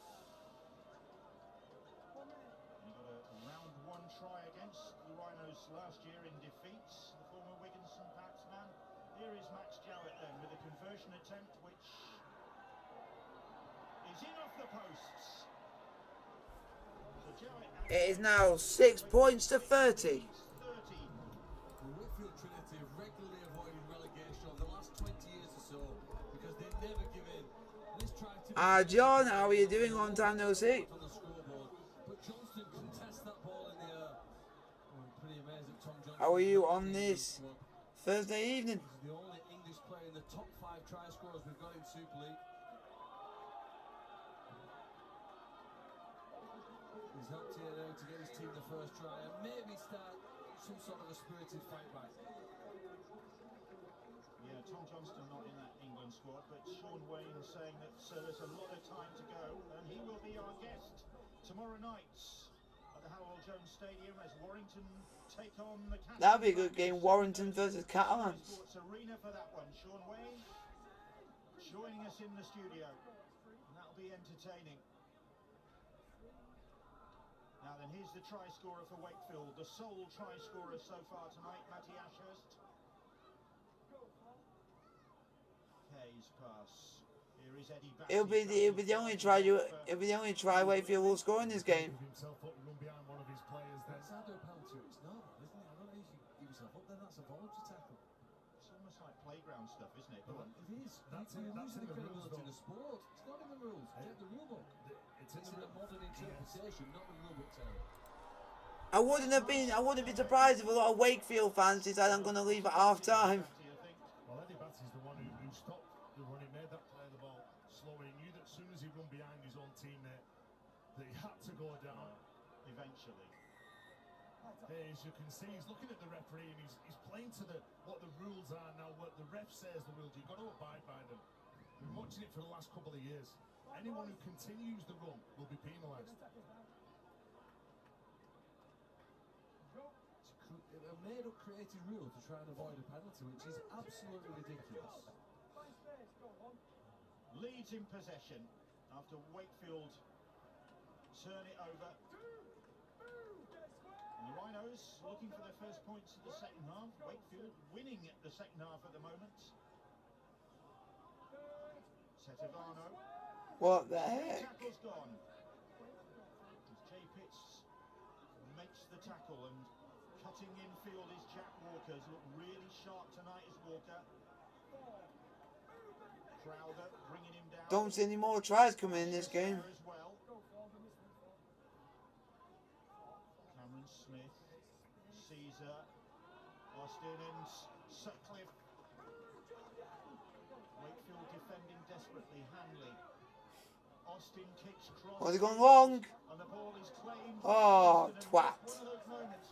He got a round 1 try against the Rhinos last year in defeats, the former Wigginson batsman. Here is Max Jowett then with a conversion attempt which is in off the posts. So Jowett
It is now 6 points to 30.
30.
Wakefield Trinity have regularly avoided relegation over the last 20 years or so because they never give in. This try to
John, how are you doing? Long time no see.
on the scoreboard, but Johnston contests that ball in the air. I'm pretty amazed at Tom Johnson.
How are you on this Thursday evening?
He's the only English player in the top 5 try scorers we've got in Super League. He's helped here now to get his team the first try and maybe start some sort of a spirited fight back.
Yeah, Tom Johnston not in that England squad, but Sean Wayne saying that there's a lot of time to go, and he will be our guest tomorrow night at the Howell Jones Stadium as Warrington take on the Catalans.
That'll be a good game, Warrington versus Catalans.
Sports Arena for that one. Sean Wayne joining us in the studio, and that'll be entertaining. Now then, here's the try scorer for Wakefield, the sole try scorer so far tonight, Matty Ashurst. Kay's pass. Here is Eddie Batty.
It'll be the only try Wakefield will score in this game.
Give himself up, run behind one of his players then.
It's either a penalty or it's not, isn't it? I don't know if you give yourself up, then that's a voluntary tackle.
It's almost like playground stuff, isn't it?
Well, it is.
That's
You're
in
losing
the
the
rules,
credibility in
though.
the sport. It's not in the rules. Get the rule book.
It's
It's in a modern interpretation, not the rule book telling.
I wouldn't be surprised if a lot of Wakefield fans decide I'm going to leave at half time.
Batty, I think.
Well, Eddie Batty's the one who stopped the run. He made that play of the ball slow. He knew that as soon as he run behind his own teammate, that he had to go down.
Eventually.
There, as you can see, he's looking at the referee and he's playing to what the rules are now. What the ref says the rules, you've got to abide by them. We've been watching it for the last couple of years. Anyone who continues the run will be penalised.
A made-up created rule to try and avoid a penalty, which is absolutely ridiculous.
Leeds in possession after Wakefield turn it over. And the Rhinos looking for their first points of the second half. Wakefield winning at the second half at the moment. Setevano.
What the heck?
Tackle's gone. As Jay Pitts makes the tackle, and cutting infield is Jack Walker's looked really sharp tonight as Walker. Crowder bringing him down.
Don't see any more tries coming in this game.
As well. Cameron Smith, Caesar, Austin and Sutcliffe. Wakefield defending desperately. Hanley Austin kicks cross.
Oh, they're going long.
And the ball is claimed.
Oh,
Johnston, and
twat.
it's one of those moments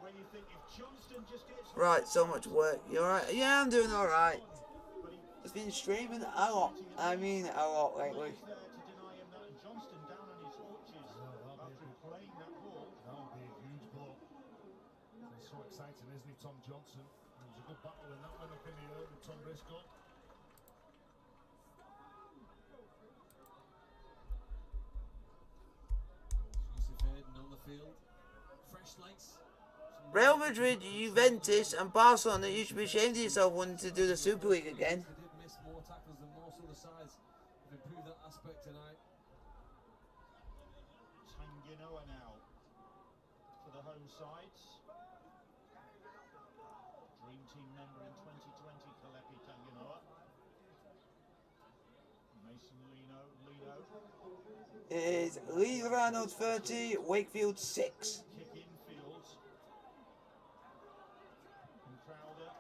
where you think if Johnston just gets
Right, so much work. You alright? Yeah, I'm doing alright.
but he
It's been streaming a lot. I mean, a lot lately.
is there to deny him that, and Johnston down on his haunches after playing that ball.
That would be a huge blow. It's so exciting, isn't he, Tom Johnson? It was a good battle when that went up in the air with Tom Briscoe.
Yusuf Hayden on the field. Fresh legs.
Real Madrid, Juventus, and Barcelona, you should be ashamed of yourself wanting to do the Super League again.
They did miss more tackles than most other sides. They've improved that aspect tonight.
Tanginoa now for the home sides. Dream team member in 2020, Kalepi Tanginoa. Mason Lino.
It is Leeds Rhinos 30, Wakefield 6.
Kick infield. And Crowder.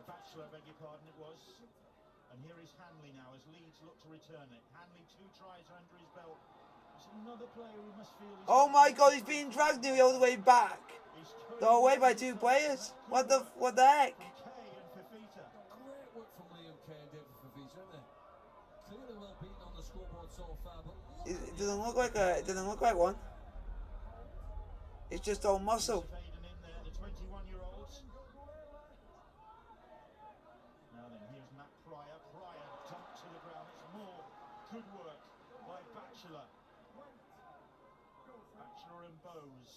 Bachelor, beg your pardon, it was. And here is Hanley now as Leeds look to return it. Hanley, 2 tries are under his belt. There's another player who must feel he's
Oh my god, he's being dragged nearly all the way back. The whole way by 2 players. What the heck?
Kay and Fafita.
Great work from Liam Kay and David Fafita, isn't it? Clearly well beaten on the scoreboard so far, but
It doesn't look like it doesn't look like one. It's just all muscle.
Aiden in there, the 21-year-olds. Now then, here's Matt Pryor. Pryor dumped to the ground. It's more good work by Bachelor. Bachelor and Bowes.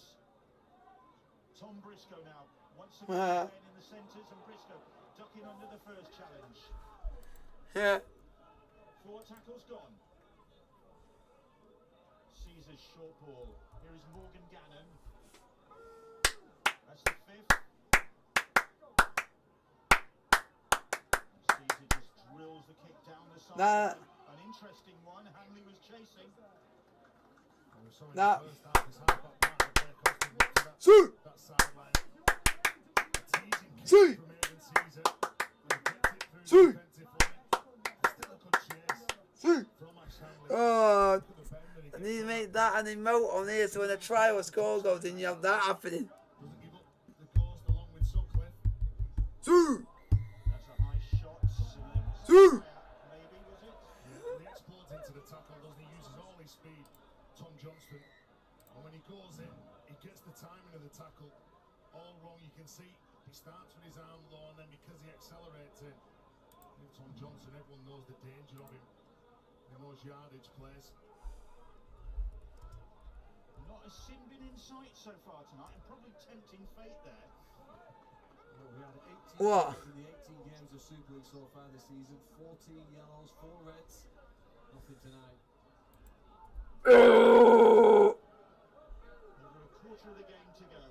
Tom Briscoe now. Once again in the centres, and Briscoe ducking under the first challenge.
Yeah.
4 tackles gone. Caesar's short ball. Here is Morgan Gannon. That's the 5th. Caesar just drills the kick down the side. An interesting one. Hanley was chasing.
And we saw in
Nah.
the first half, his half-back partner there cost him much of that sideline. A teasing kick
See.
from Aidan Caesar. And he kept it through
See.
defensive line. Still a good chase
See.
from Ash Hanley.
Oh,
Look at the bend that he
I need to make that an emote on here so when a try or score goes in, you have that happening.
doesn't give up the coast along with Sutcliffe.
See.
That's a high shot.
See.
Maybe, was it?
Yeah, and he explodes into the tackle, doesn't he? Uses all his speed, Tom Johnston. And when he goes in, he gets the timing of the tackle all wrong. You can see he starts with his arm low, and then because he accelerates in, Tom Johnson, everyone knows the danger of him in those yardage plays.
Not a sin been in sight so far tonight, and probably tempting fate there.
well, we had 18
What?
in the 18 games of Super League so far this season. 14 yellows, 4 reds. Nothing tonight.
Oh.
Over a quarter of the game to go.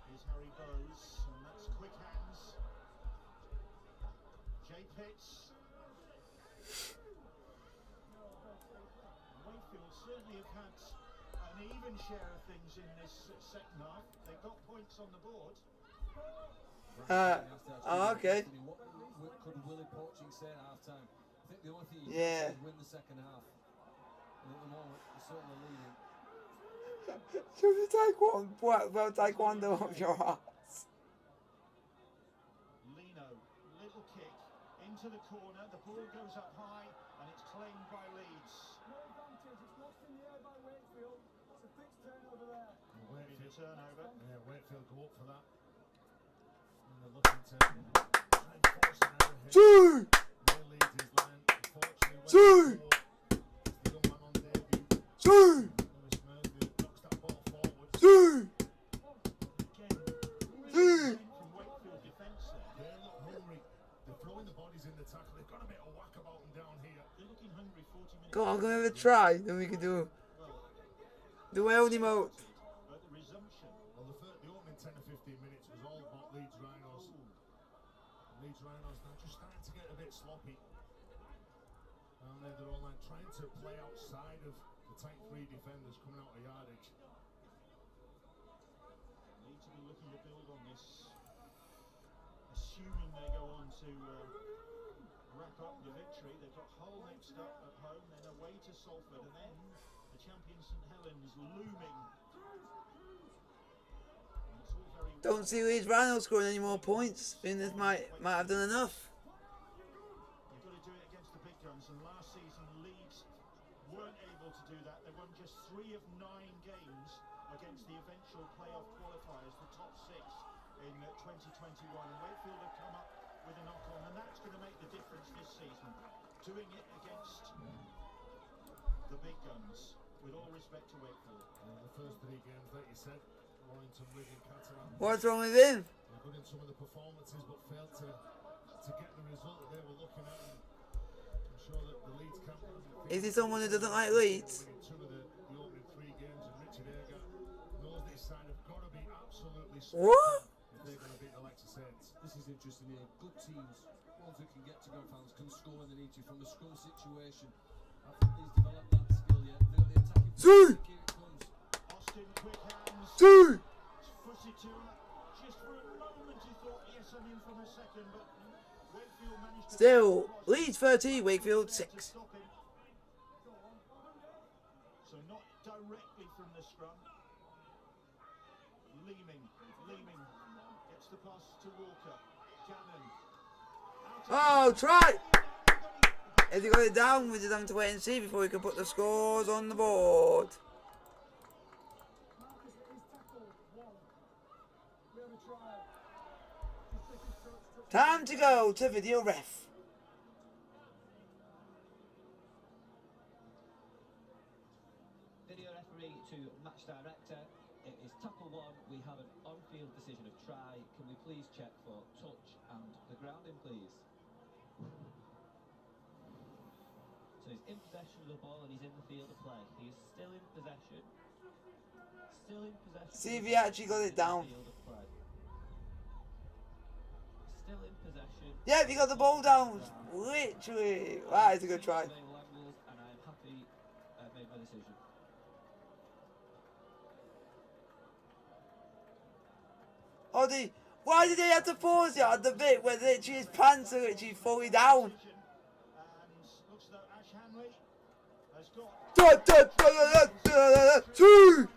Here's Harry Bowes, and that's quick hands. Jay Pitts. Wakefield certainly have had an even share of things in this second half. They've got points on the board.
Okay.
What could Willie Poaching say at half time? I think the only thing you
Yeah.
can do is win the second half. And at the moment, they're certainly leading.
Should we take one? Well, taekwondo off your ass.
Lino, little kick into the corner. The ball goes up high, and it's claimed by Leeds. Maybe the turnover.
Yeah, Wakefield go up for that. And they're looking to try and force an error here.
See.
Will leads his line. Unfortunately,
See.
Wakefield, the young man on debut,
See.
Lewis Murphy, knocks that ball forward.
See.
Again,
See.
really from Wakefield defence there.
They look hungry. They're throwing the bodies in the tackle. They've got a bit of whack about them down here.
They're looking hungry 40 minutes.
Go on, I'm gonna have a try. Then we can do my own emote.
At the resumption.
Well, the opening 10 or 15 minutes was all about Leeds Rhinos. Leeds Rhinos, they're just starting to get a bit sloppy. And they're all like trying to play outside of the tight 3 defenders coming out of yardage.
Need to be looking to build on this. Assuming they go on to wrap up the victory. They've got Hull next up at home, then away to Salford, and then the champion St Helens looming. And it's all very
Don't see Leeds Rhinos scoring any more points. I think this might have done enough.
You've got to do it against the big guns, and last season Leeds weren't able to do that. They won just 3 of 9 games against the eventual playoff qualifiers, the top 6 in 2021. And Wakefield have come up with a knock-on, and that's going to make the difference this season. Doing it against the big guns, with all respect to Wakefield.
The first 3 games, like you said, Warrington, Wigan, Catalan.
What's wrong with him?
They're good in some of the performances, but failed to get the result that they were looking at. And I'm sure that the Leeds camp.
Is he someone who doesn't like Leeds?
Winning 2 of the opening 3 games, and Richard Agar knows this side have got to be absolutely
What?
if they're going to beat the likes of Saints.
This is interesting here. Good teams, ones who can get to ground fans, can score when they need to from the scrum situation. I think he's developed that skill yet. The attacking
Two.
here it comes.
Austin, quick hands.
2!
Footed to him. Just for a moment he thought, yes, I'm in from a second, but Wakefield managed to...
Still, Leeds 30, Wakefield 6.
To stop him. So not directly from the scrum. Leeming gets the pass to Walker. Cannon.
Oh, try! If he got it down, we just have to wait and see before we can put the scores on the board. Time to go to video ref.
Video referee to match director. It is tackle 1. We have an on-field decision of try. Can we please check for touch and the grounding, please? So he's in possession of the ball and he's in the field of play. He is still in possession. Still in possession.
See if he actually got it down.
Field of play. Still in possession.
Yeah, he got the ball down. Literally. That is a good try.
Available angles, and I am happy made my decision.
Why did he have to pause it at the bit where literally his pants are literally fully down?
And looks as though Ash Hanley has got...
2!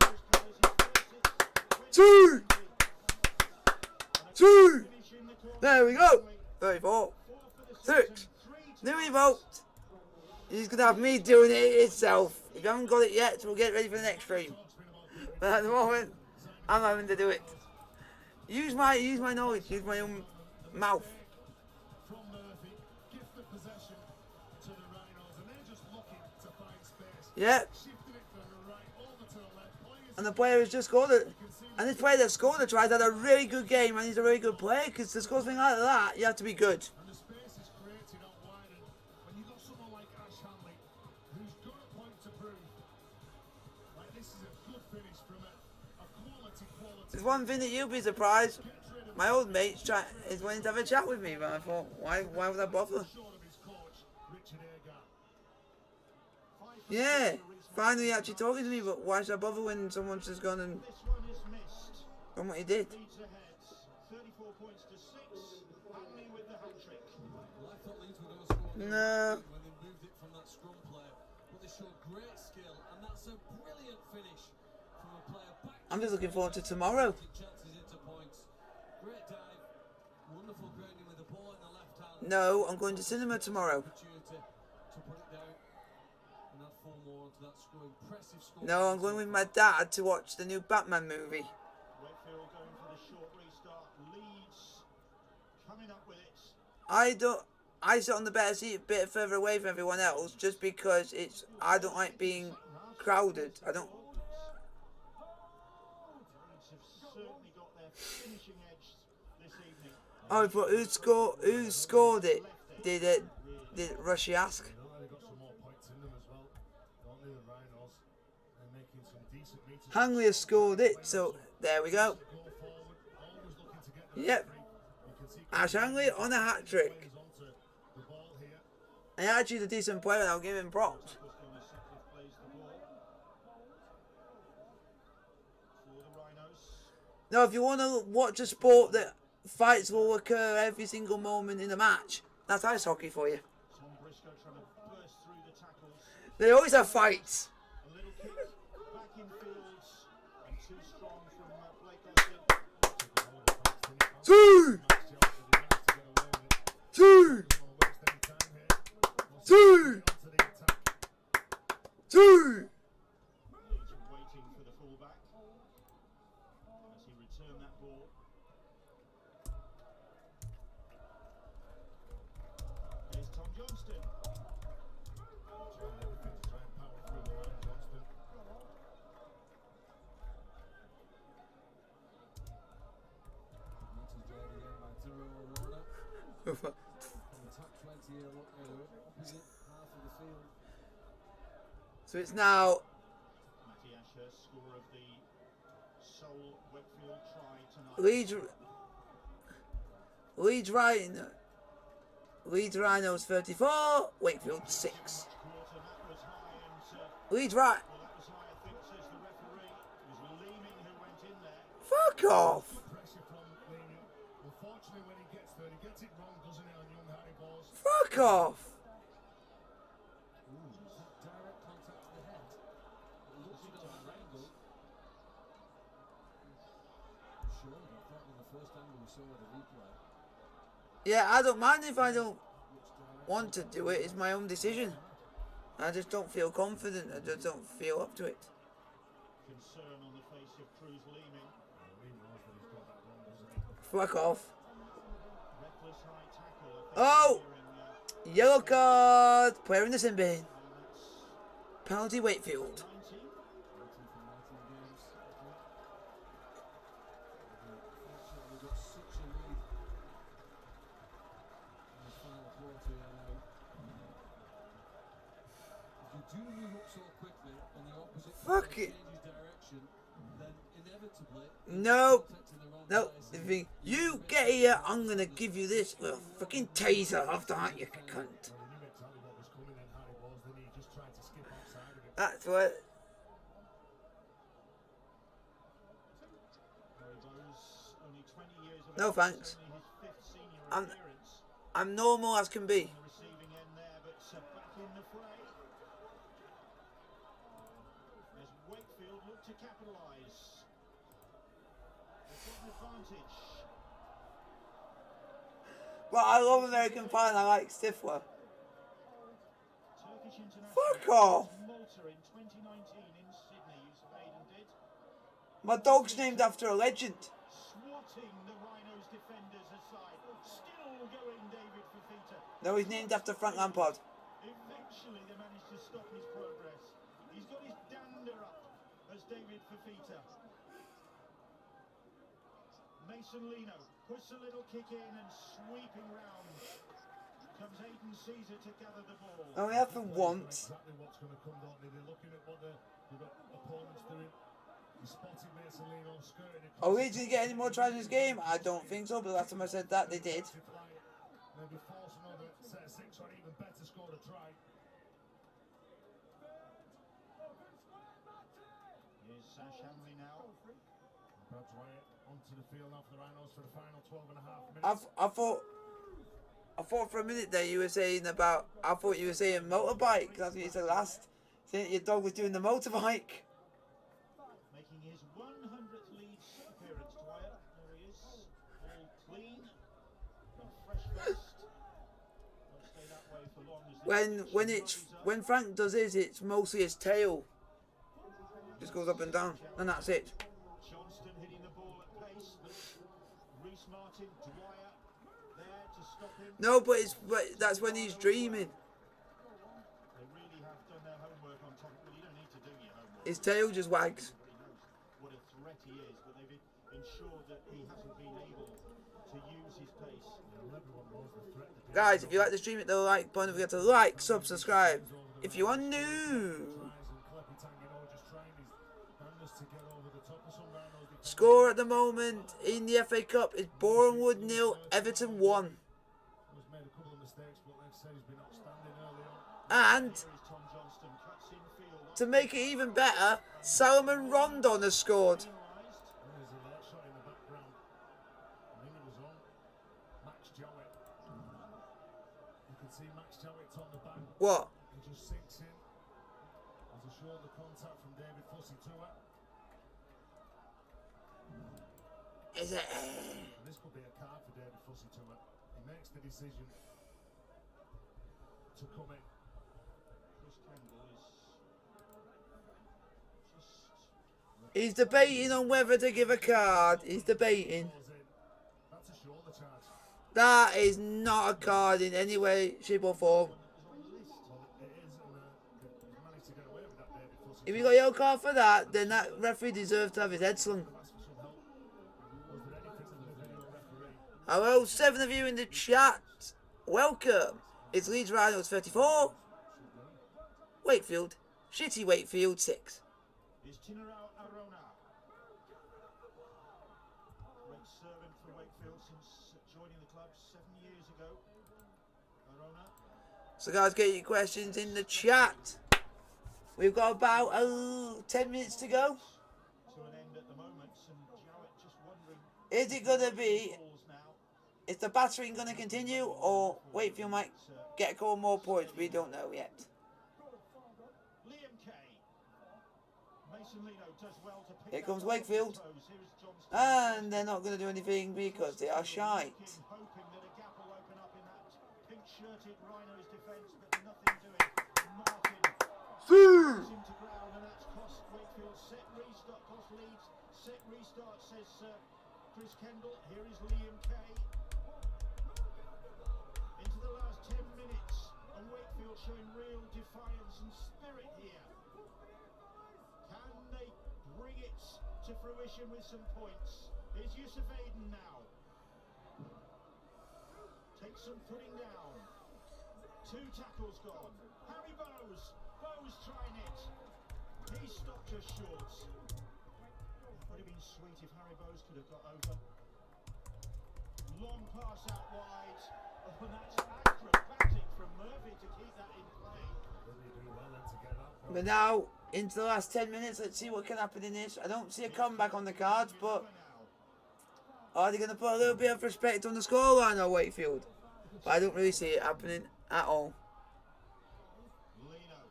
2! 2! There we go. 34. 6. New emote. He's going to have me doing it himself. If you haven't got it yet, we'll get ready for the next stream. But at the moment, I'm having to do it. Use my knowledge, use my own mouth.
From Murphy, gift the possession to the Rhinos, and they're just looking to find space.
Yep.
Shifting it from the right over to the left. Players
And the player has just scored it. And this player that scored the try had a really good game, and he's a really good player, because to score something like that, you have to be good.
and the space is created out wide, and when you've got someone like Ash Hanley, who's got a point to prove, like this is a good finish from a quality.
There's one thing that you'll be surprised. My old mate is wanting to have a chat with me, but I thought, why would I bother?
Short of his coach, Richard Agar.
Yeah, finally actually talking to me, but why should I bother when someone's just gone and
This one is missed.
done what he did?
Leeds ahead. 34 points to 6. Hanley with the hat-trick.
Well, I thought Leeds were going to score
No.
when they moved it from that scrum player, but they showed great skill, and that's a brilliant finish from a player back.
I'm just looking forward to tomorrow.
Chances into points. Great dive, wonderful grounding with the ball in the left hand.
No, I'm going to cinema tomorrow.
Opportunity to put it down and add 4 more onto that score. Impressive score.
No, I'm going with my dad to watch the new Batman movie.
Wakefield going for the short restart. Leeds coming up with it.
I sit on the better seat a bit further away from everyone else just because I don't like being crowded. I don't.
Leeds have certainly got their finishing edge this evening.
Oh, but who scored it? Did Rushy ask?
You know, they've got some more points in them as well. Not only the Rhinos, they're making some decent meters.
Hanley has scored it, so there we go.
Go forward, always looking to get the
Yep.
free. You can see
Ash Hanley on a hat trick.
players onto the ball here.
And actually, he's a decent player, and I'll give him props.
Was going to Sutcliffe plays the ball. For the Rhinos.
Now, if you want to watch a sport that fights will occur every single moment in a match, that's ice hockey for you.
Briscoe trying to burst through the tackles.
They always have fights.
A little kick back in fields and too strong from Blake Austin.
Two! Two! Two! Two!
Leeds were waiting for the fullback as he returned that ball. Here's Tom Johnston.
So it's now
Matty Ashurst, scorer of the sole Wakefield try tonight.
Leeds Rhinos 34, Wakefield 6. Leeds right.
Well, that was high, I think, says the referee. It was Leeming who went in there.
Fuck off.
Pressure from Leeming. Unfortunately, when he gets there, he gets it wrong, doesn't he, on young Harry balls?
Fuck off.
Ooh, is that direct contact to the head? It looks it on that angle. Sure, I thought on the first angle we saw the replay.
Yeah, I don't mind if I don't want to do it. It's my own decision. I just don't feel confident. I just don't feel up to it.
Concern on the face of Cruz Leeming.
Fuck off.
Reckless high tackle.
Oh!
Hearing,
Yellow card. Player in the sin bin.
that's
Penalty Wakefield.
19.
Unfortunately, we've got such a lead in this final quarter here now. If you do move up so quickly and the opposite
Fuck
player
it.
changes direction, then inevitably
No.
contacting the wrong
No.
place
If
and
you, you get here, I'm gonna give you this little fucking taser after that, you cunt.
Well, he knew exactly what was coming and Harry balls, then he just tried to skip outside of it.
That's what.
Harry Bowes, only 20 years of
No
age,
thanks.
only his fifth senior
I'm-
appearance.
I'm normal as can be.
On the receiving end there, but back in the fray. As Wakefield look to capitalise. They've got an advantage.
But I love American Pie and I like Stifler.
Turkish international.
Fuck off.
Malta in 2019 in Sydney, Yusuf Aiden did.
My dog's named after a legend.
Swatting the Rhinos defenders aside. Still going, David Fafita.
No, he's named after Frank Lampard.
Eventually they managed to stop his progress. He's got his dander up as David Fafita. Mason Lino puts a little kick in and sweeping round. Comes Aiden Caesar to gather the ball.
Only happened once.
Exactly what's going to come, don't they? They're looking at what the opponents doing. He spotted Mason Lino skirting across.
Are we going to get any more tries in this game? I don't think so, but last time I said that, they did.
Maybe force another set of six or even better score to try.
Here's Sash Hamley now.
Brad Wyatt onto the field now for the Rhinos for the final 12.5 minutes.
I thought for a minute there you were saying about, I thought you were saying motorbike. That's what you said last. Saying your dog was doing the motorbike.
Making his 100th Leeds appearance, Dwyer. There he is. All clean and fresh-faced. Won't stay that way for long as
When Frank does his, it's mostly his tail. Just goes up and down, and that's it.
Johnston hitting the ball at pace, but Reece Martin, Dwyer there to stop him.
No, but that's when he's dreaming.
They really have done their homework on top. Well, you don't need to do your homework.
His tail just wags.
Everybody knows what a threat he is, but they've ensured that he hasn't been able to use his pace.
Guys, if you like the stream, hit the like button. Don't forget to like, subscribe. If you are new. Score at the moment in the FA Cup is Bournemouth 0, Everton 1. And to make it even better, Salomon Rondon has scored. What?
It just sinks in. There's a shoulder contact from David Fussy to it.
Is it?
And this could be a card for David Fussy to it. He makes the decision to come in.
Chris Kendall is just
He's debating on whether to give a card. He's debating.
That's a shoulder charge.
That is not a card in any way, shape or form.
Well, it is, and he managed to get away with that, David Fussy.
If you got a yellow card for that, then that referee deserves to have his head slung.
Ask for some help. Was there anything from the video referee?
Hello, 7 of you in the chat. Welcome. It's Leeds Rhinos 34. Wakefield. Shitty Wakefield 6.
is Tinarau Arona. Great servant for Wakefield since joining the club 7 years ago. Arona.
So guys, get your questions in the chat. We've got about 10 minutes to go.
To an end at the moment, and Jowett just wondering.
Is it going to be,
Balls now.
is the battering going to continue, or Wakefield might get a couple more points? We don't know yet.
Liam Kay. Mason Lino does well to pick
Here
up
comes
the
Wakefield.
toes. Here is Johnston.
And they're not going to do anything because they are shite.
Hoping that a gap will open up in that pink-shirted Rhinos defence, but nothing doing. Martin puts him to ground, and that's cost Wakefield. Set restart, cost Leeds. Set restart, says Chris Kendall. Here is Liam Kay. Into the last 10 minutes, and Wakefield showing real defiance and spirit here. Can they bring it to fruition with some points? Here's Yusuf Aiden now. Takes some putting down. 2 tackles gone. Harry Bowes. Bowes trying it. He stopped just short. Would have been sweet if Harry Bowes could have got over. Long pass out wide. Oh, and that's acrobatic from Murphy to keep that in play.
Didn't he do well then to get that?
But now, into the last 10 minutes, let's see what can happen in this. I don't see a comeback on the cards, but are they going to put a little bit of respect on the scoreline or Wakefield? But I don't really see it happening at all.
Lino.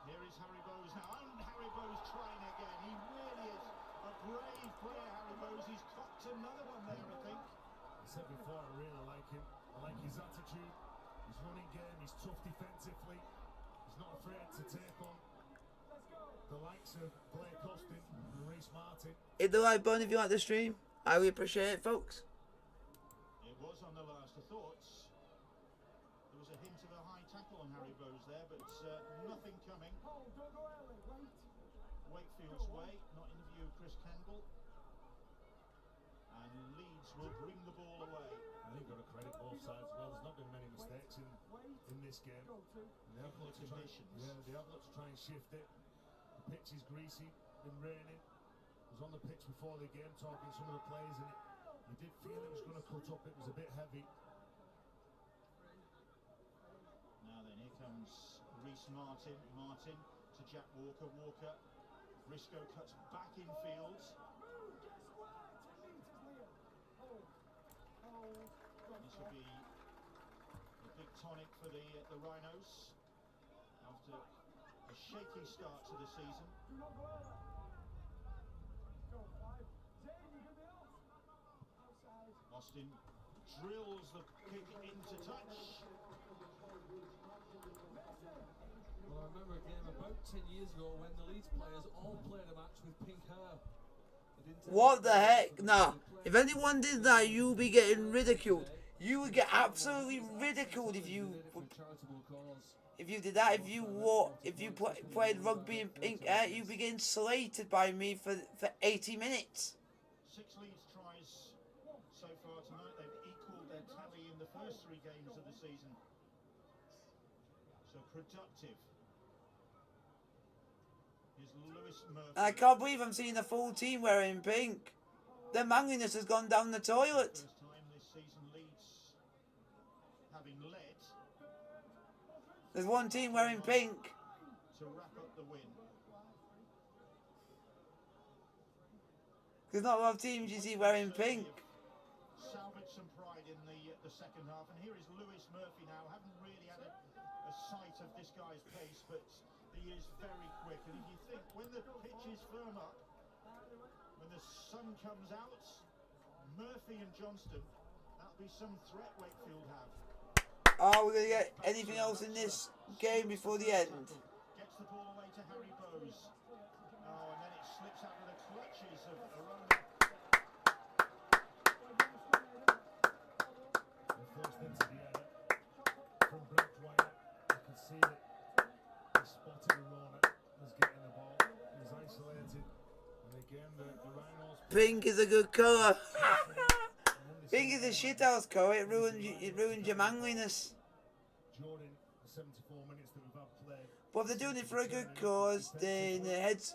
Here is Harry Bowes now. And Harry Bowes trying again. He really is a brave player, Harry Bowes. He's cocked another one there, I think.
I said before, I really like him. I like his attitude, his running game, he's tough defensively. He's not afraid to take on the likes of Blake Austin and Reece Martin.
Hit the like button if you like the stream. I really appreciate it, folks.
It was on the last of thoughts. There was a hint of a high tackle on Harry Bowes there, but nothing coming. Wakefield's way, not in view of Chris Kendall. And Leeds will bring the ball away.
I think you've got to credit both sides. Well, there's not been many mistakes in this game. And they have got to try, they have got to try and shift it. The pitch is greasy, been raining. I was on the pitch before the game talking to some of the players, and you did feel it was going to cut up. It was a bit heavy.
Now then, here comes Reece Martin. Martin to Jack Walker. Walker. Briscoe cuts back in field. This will be a big tonic for the Rhinos after a shaky start to the season. Austin drills the kick into touch.
Well, I remember a game about 10 years ago when the Leeds players all played a match with pink hair. They didn't
What the heck? Nah. If anyone did that, you'll be getting ridiculed. You would get absolutely ridiculed if you did that. If you played rugby in pink hair, you'd be getting slated by me for 80 minutes.
6 Leeds tries so far tonight. They've equalled their tally in the first 3 games of the season. So productive. Here's Lewis Murphy.
I can't believe I'm seeing the full team wearing pink. Their manliness has gone down the toilet.
First time this season, Leeds having led
There's one team wearing pink.
to wrap up the win.
There's not a lot of teams you see wearing pink.
Salvaged some pride in the second half, and here is Lewis Murphy now. Haven't really had a sight of this guy's pace, but he is very quick. And if you think when the pitch is firm up, when the sun comes out, Murphy and Johnston, that'll be some threat Wakefield have.
Are we going to get anything else in this game before the end?
Gets the ball away to Harry Bowes. Oh, and then it slips out of the clutches of Arona.
They forced into the air from Betfred. You can see that he spotted Arona as getting the ball. He was isolated. And again, the Rhinos.
Pink is a good colour. Pink is a shithouse colour. It ruins your manliness.
During the 74 minutes that we've had played.
But if they're doing it for a good cause, then that's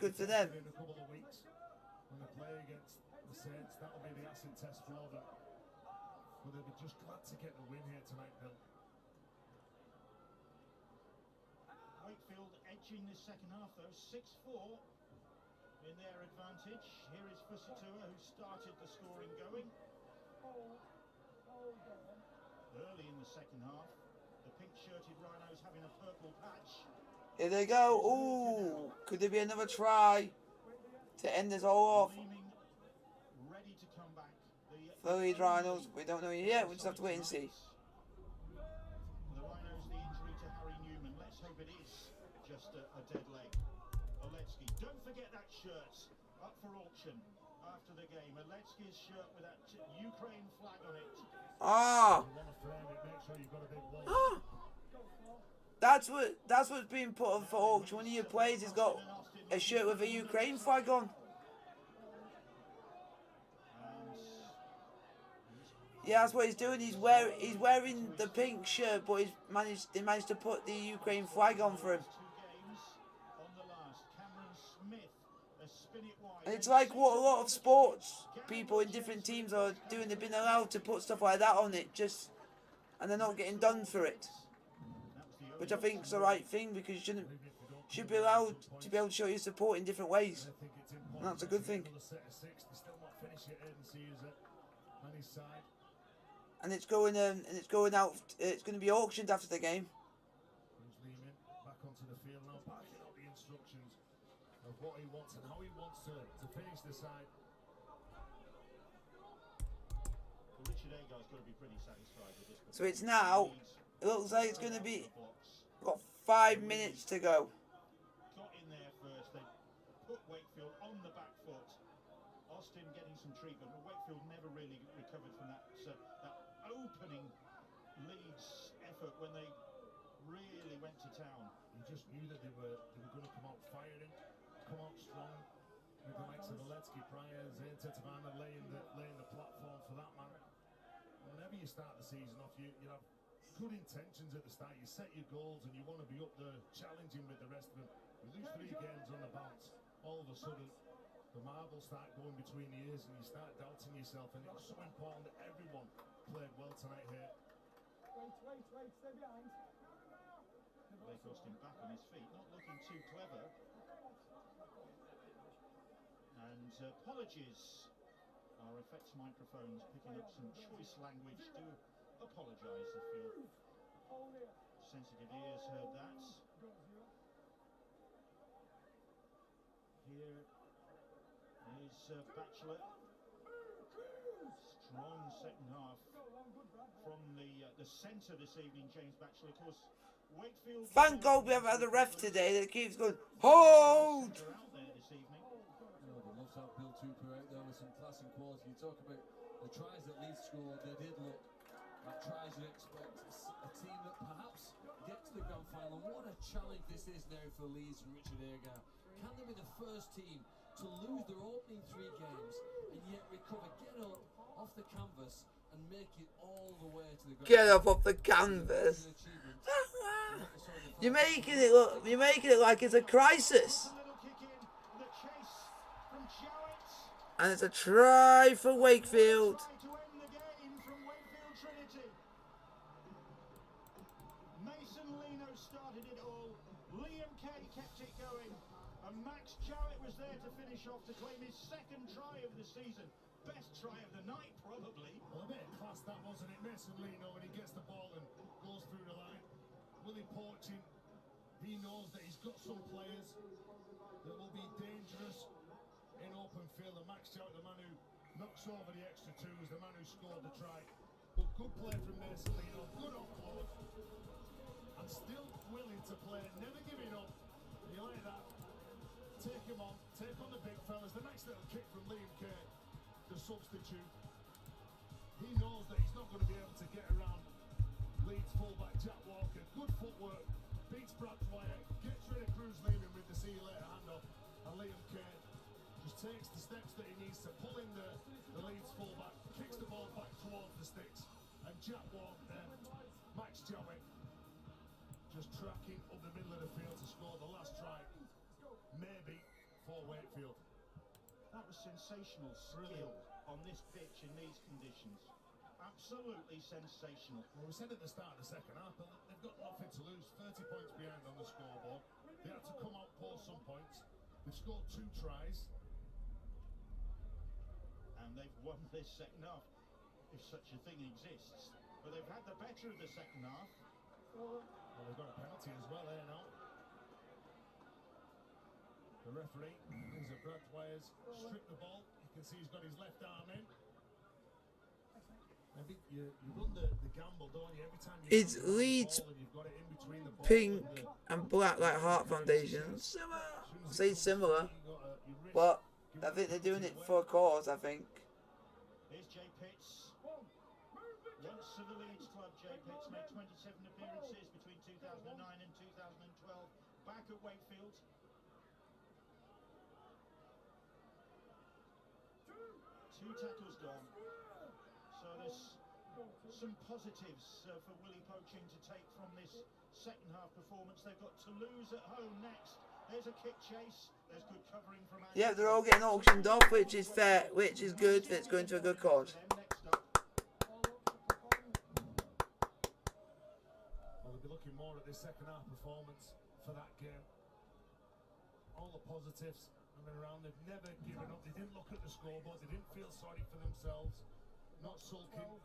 good for them.
In a couple of weeks, when they play against the Saints, that'll be the acid test for them. But they'll be just glad to get the win here tonight, Bill.
Wakefield edging the second half though, 6-4 in their advantage. Here is Fusitua, who started the scoring going. Early in the second half, the pink-shirted Rhinos having a purple patch.
Here they go. Ooh, could there be another try to end this all off?
Leeming ready to come back.
The Leeds Rhinos, we don't know yet. We just have to wait and see.
For the Rhinos, the injury to Harry Newman. Let's hope it is just a dead leg. Oletsky, don't forget that shirt up for auction after the game. Oletsky's shirt with that Ukraine flag on it.
Ah.
You want to frame it, make sure you've got a big wall.
That's what's being put up for auction. One of your players has got a shirt with a Ukraine flag on. Yeah, that's what he's doing. He's wearing the pink shirt, but they managed to put the Ukraine flag on for him. And it's like what a lot of sports people in different teams are doing. They've been allowed to put stuff like that on it, and they're not getting done for it. Which I think is the right thing, because you should be allowed to be able to show your support in different ways. And that's a good thing. And it's going out. It's going to be auctioned after the game.
Back onto the field now, backing out the instructions of what he wants and how he wants to finish the side.
Richard Agar's got to be pretty satisfied with this.
So it's now. It looks like it's going to be. Got 5 minutes to go.
Got in there first. They put Wakefield on the back foot. Austin getting some treatment, but Wakefield never really recovered from that opening Leeds effort when they really went to town.
You just knew that they were going to come out firing, come out strong, with the likes of Oletsky, Pryor, Zayn Tetavana laying the platform for that man. Whenever you start the season off, you have good intentions at the start. You set your goals and you want to be up there challenging with the rest of them. You lose 3 games on the bounce, all of a sudden the marbles start going between the ears and you start doubting yourself, and it was so important that everyone played well tonight here.
Blake Austin back on his feet, not looking too clever. And apologies. Our effects microphones picking up some choice language. Do apologise if your sensitive ears heard that. Here is Batchelor. Strong second half from the centre this evening, James Batchelor. Of course, Wakefield.
Thank God we haven't had a ref today that keeps going, hold!
Out there this evening.
Oh, they love to have Bill Tupper out there with some class and quality. You talk about the tries that Leeds scored, they did look like tries you'd expect. A team that perhaps get to the grand final. What a challenge this is now for Leeds and Richard Agar. Can they be the first team to lose their opening 3 games and yet recover, get up off the canvas and make it all the way to the grand
Get up off the canvas. You're making it like it's a crisis. And it's a try for Wakefield.
To end the game from Wakefield Trinity. Mason Leno started it all. Liam Kay kept it going. And Max Jowett was there to finish off to claim his 2nd try of the season. best try of the night, probably.
Well, a bit of class that, wasn't it? Mason Lino, when he gets the ball and goes through the line. Willie Poaching, he knows that he's got some players that will be dangerous in open field. And Max Jowett, the man who knocks over the extra twos, the man who scored the try. But good play from Mason Lino, good up close, and still willing to play, never giving up. You like that? Take him on, take on the big fellas. The next little kick from Liam Kay, the substitute. He knows that he's not going to be able to get around Leeds fullback Jack Walker. Good footwork, beats Brad Dwyer, gets rid of Cruz Leaming with the see you later handoff, and Liam Kay just takes the steps that he needs to pull in the Leeds fullback, kicks the ball back towards the sticks, and Jack Walker, Max Jowett, just tracking up the middle of the field to score the last try, maybe for Wakefield.
That was sensational skill on this pitch in these conditions. Absolutely sensational.
Well, we said at the start of the second half, but they've got nothing to lose. 30 points behind on the scoreboard. They had to come out for some points. They've scored 2 tries.
And they've won this second half, if such a thing exists. But they've had the better of the second half.
Well, they've got a penalty as well here now. The referee brings a Brad Dwyer's strip the ball. You can see he's got his left arm in. Maybe you run the gamble, don't you? Every time you
It's Leeds
and you've got it in between the ball
pink
and
and black like Heart Foundation. Similar. I say similar, but I think they're doing it for a cause, I think.
Here's Jay Pitts. Once of the Leeds club, Jay Pitts made 27 appearances between 2009 and 2012. Back at Wakefield. Two tackles gone. So there's some positives for Willie Poaching to take from this second half performance. They've got Toulouse at home next. There's a kick chase. There's good covering from Andy.
Yeah, they're all getting auctioned off, which is fair, which is good. It's going to a good cause.
Well, they'll be looking more at this second half performance for that game. All the positives and around. They've never given up. They didn't look at the scoreboard. They didn't feel sorry for themselves. Not sulking.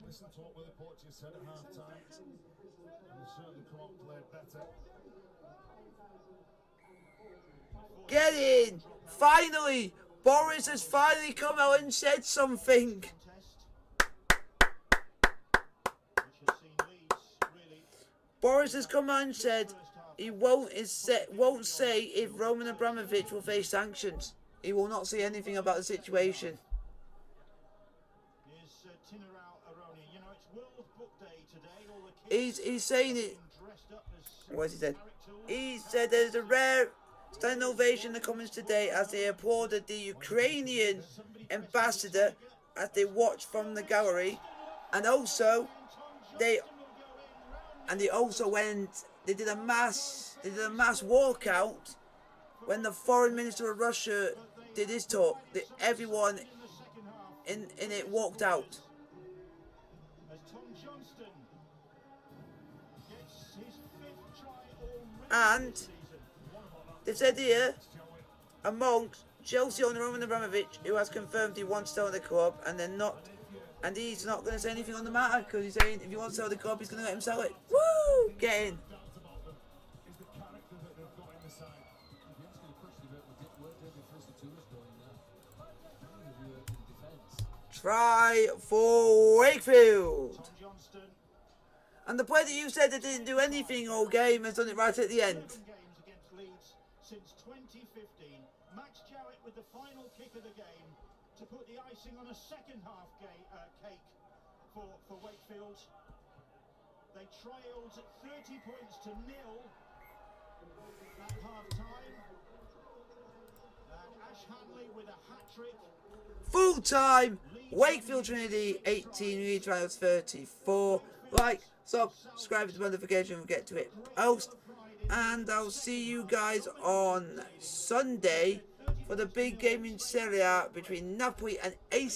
Listen to what Willie Poaching said at half time. And they certainly come out and played better.
Get in! Finally! Boris has finally come out and said something. Boris has come out and said he won't say if Roman Abramovich will face sanctions. He will not say anything about the situation. He's saying it. What has he said? He said there's a rare standing ovation in the comments today as they applauded the Ukrainian ambassador as they watched from the gallery, and also they also went. They did a mass walkout when the foreign minister of Russia did his talk. Everyone in it walked out. And they said here, amongst Chelsea owner Roman Abramovich, who has confirmed he wants to sell the club, and he's not going to say anything on the matter because he's saying if he wants to sell the club, he's going to let him sell it. Woo! Get in. Try for Wakefield. And the player that you said that didn't do anything all game has done it right at the end.
Games against Leeds since 2015. Max Jowett with the final kick of the game to put the icing on a second half cake for Wakefield. They trailed 30 points to 0 at half time. And Ash Hanley with a hat-trick.
Full time, Wakefield Trinity 18, Leeds Rhinos 34. Like, subscribe to the notification and get to it post. And I'll see you guys on Sunday for the big game in Serie A between Napoli and AC.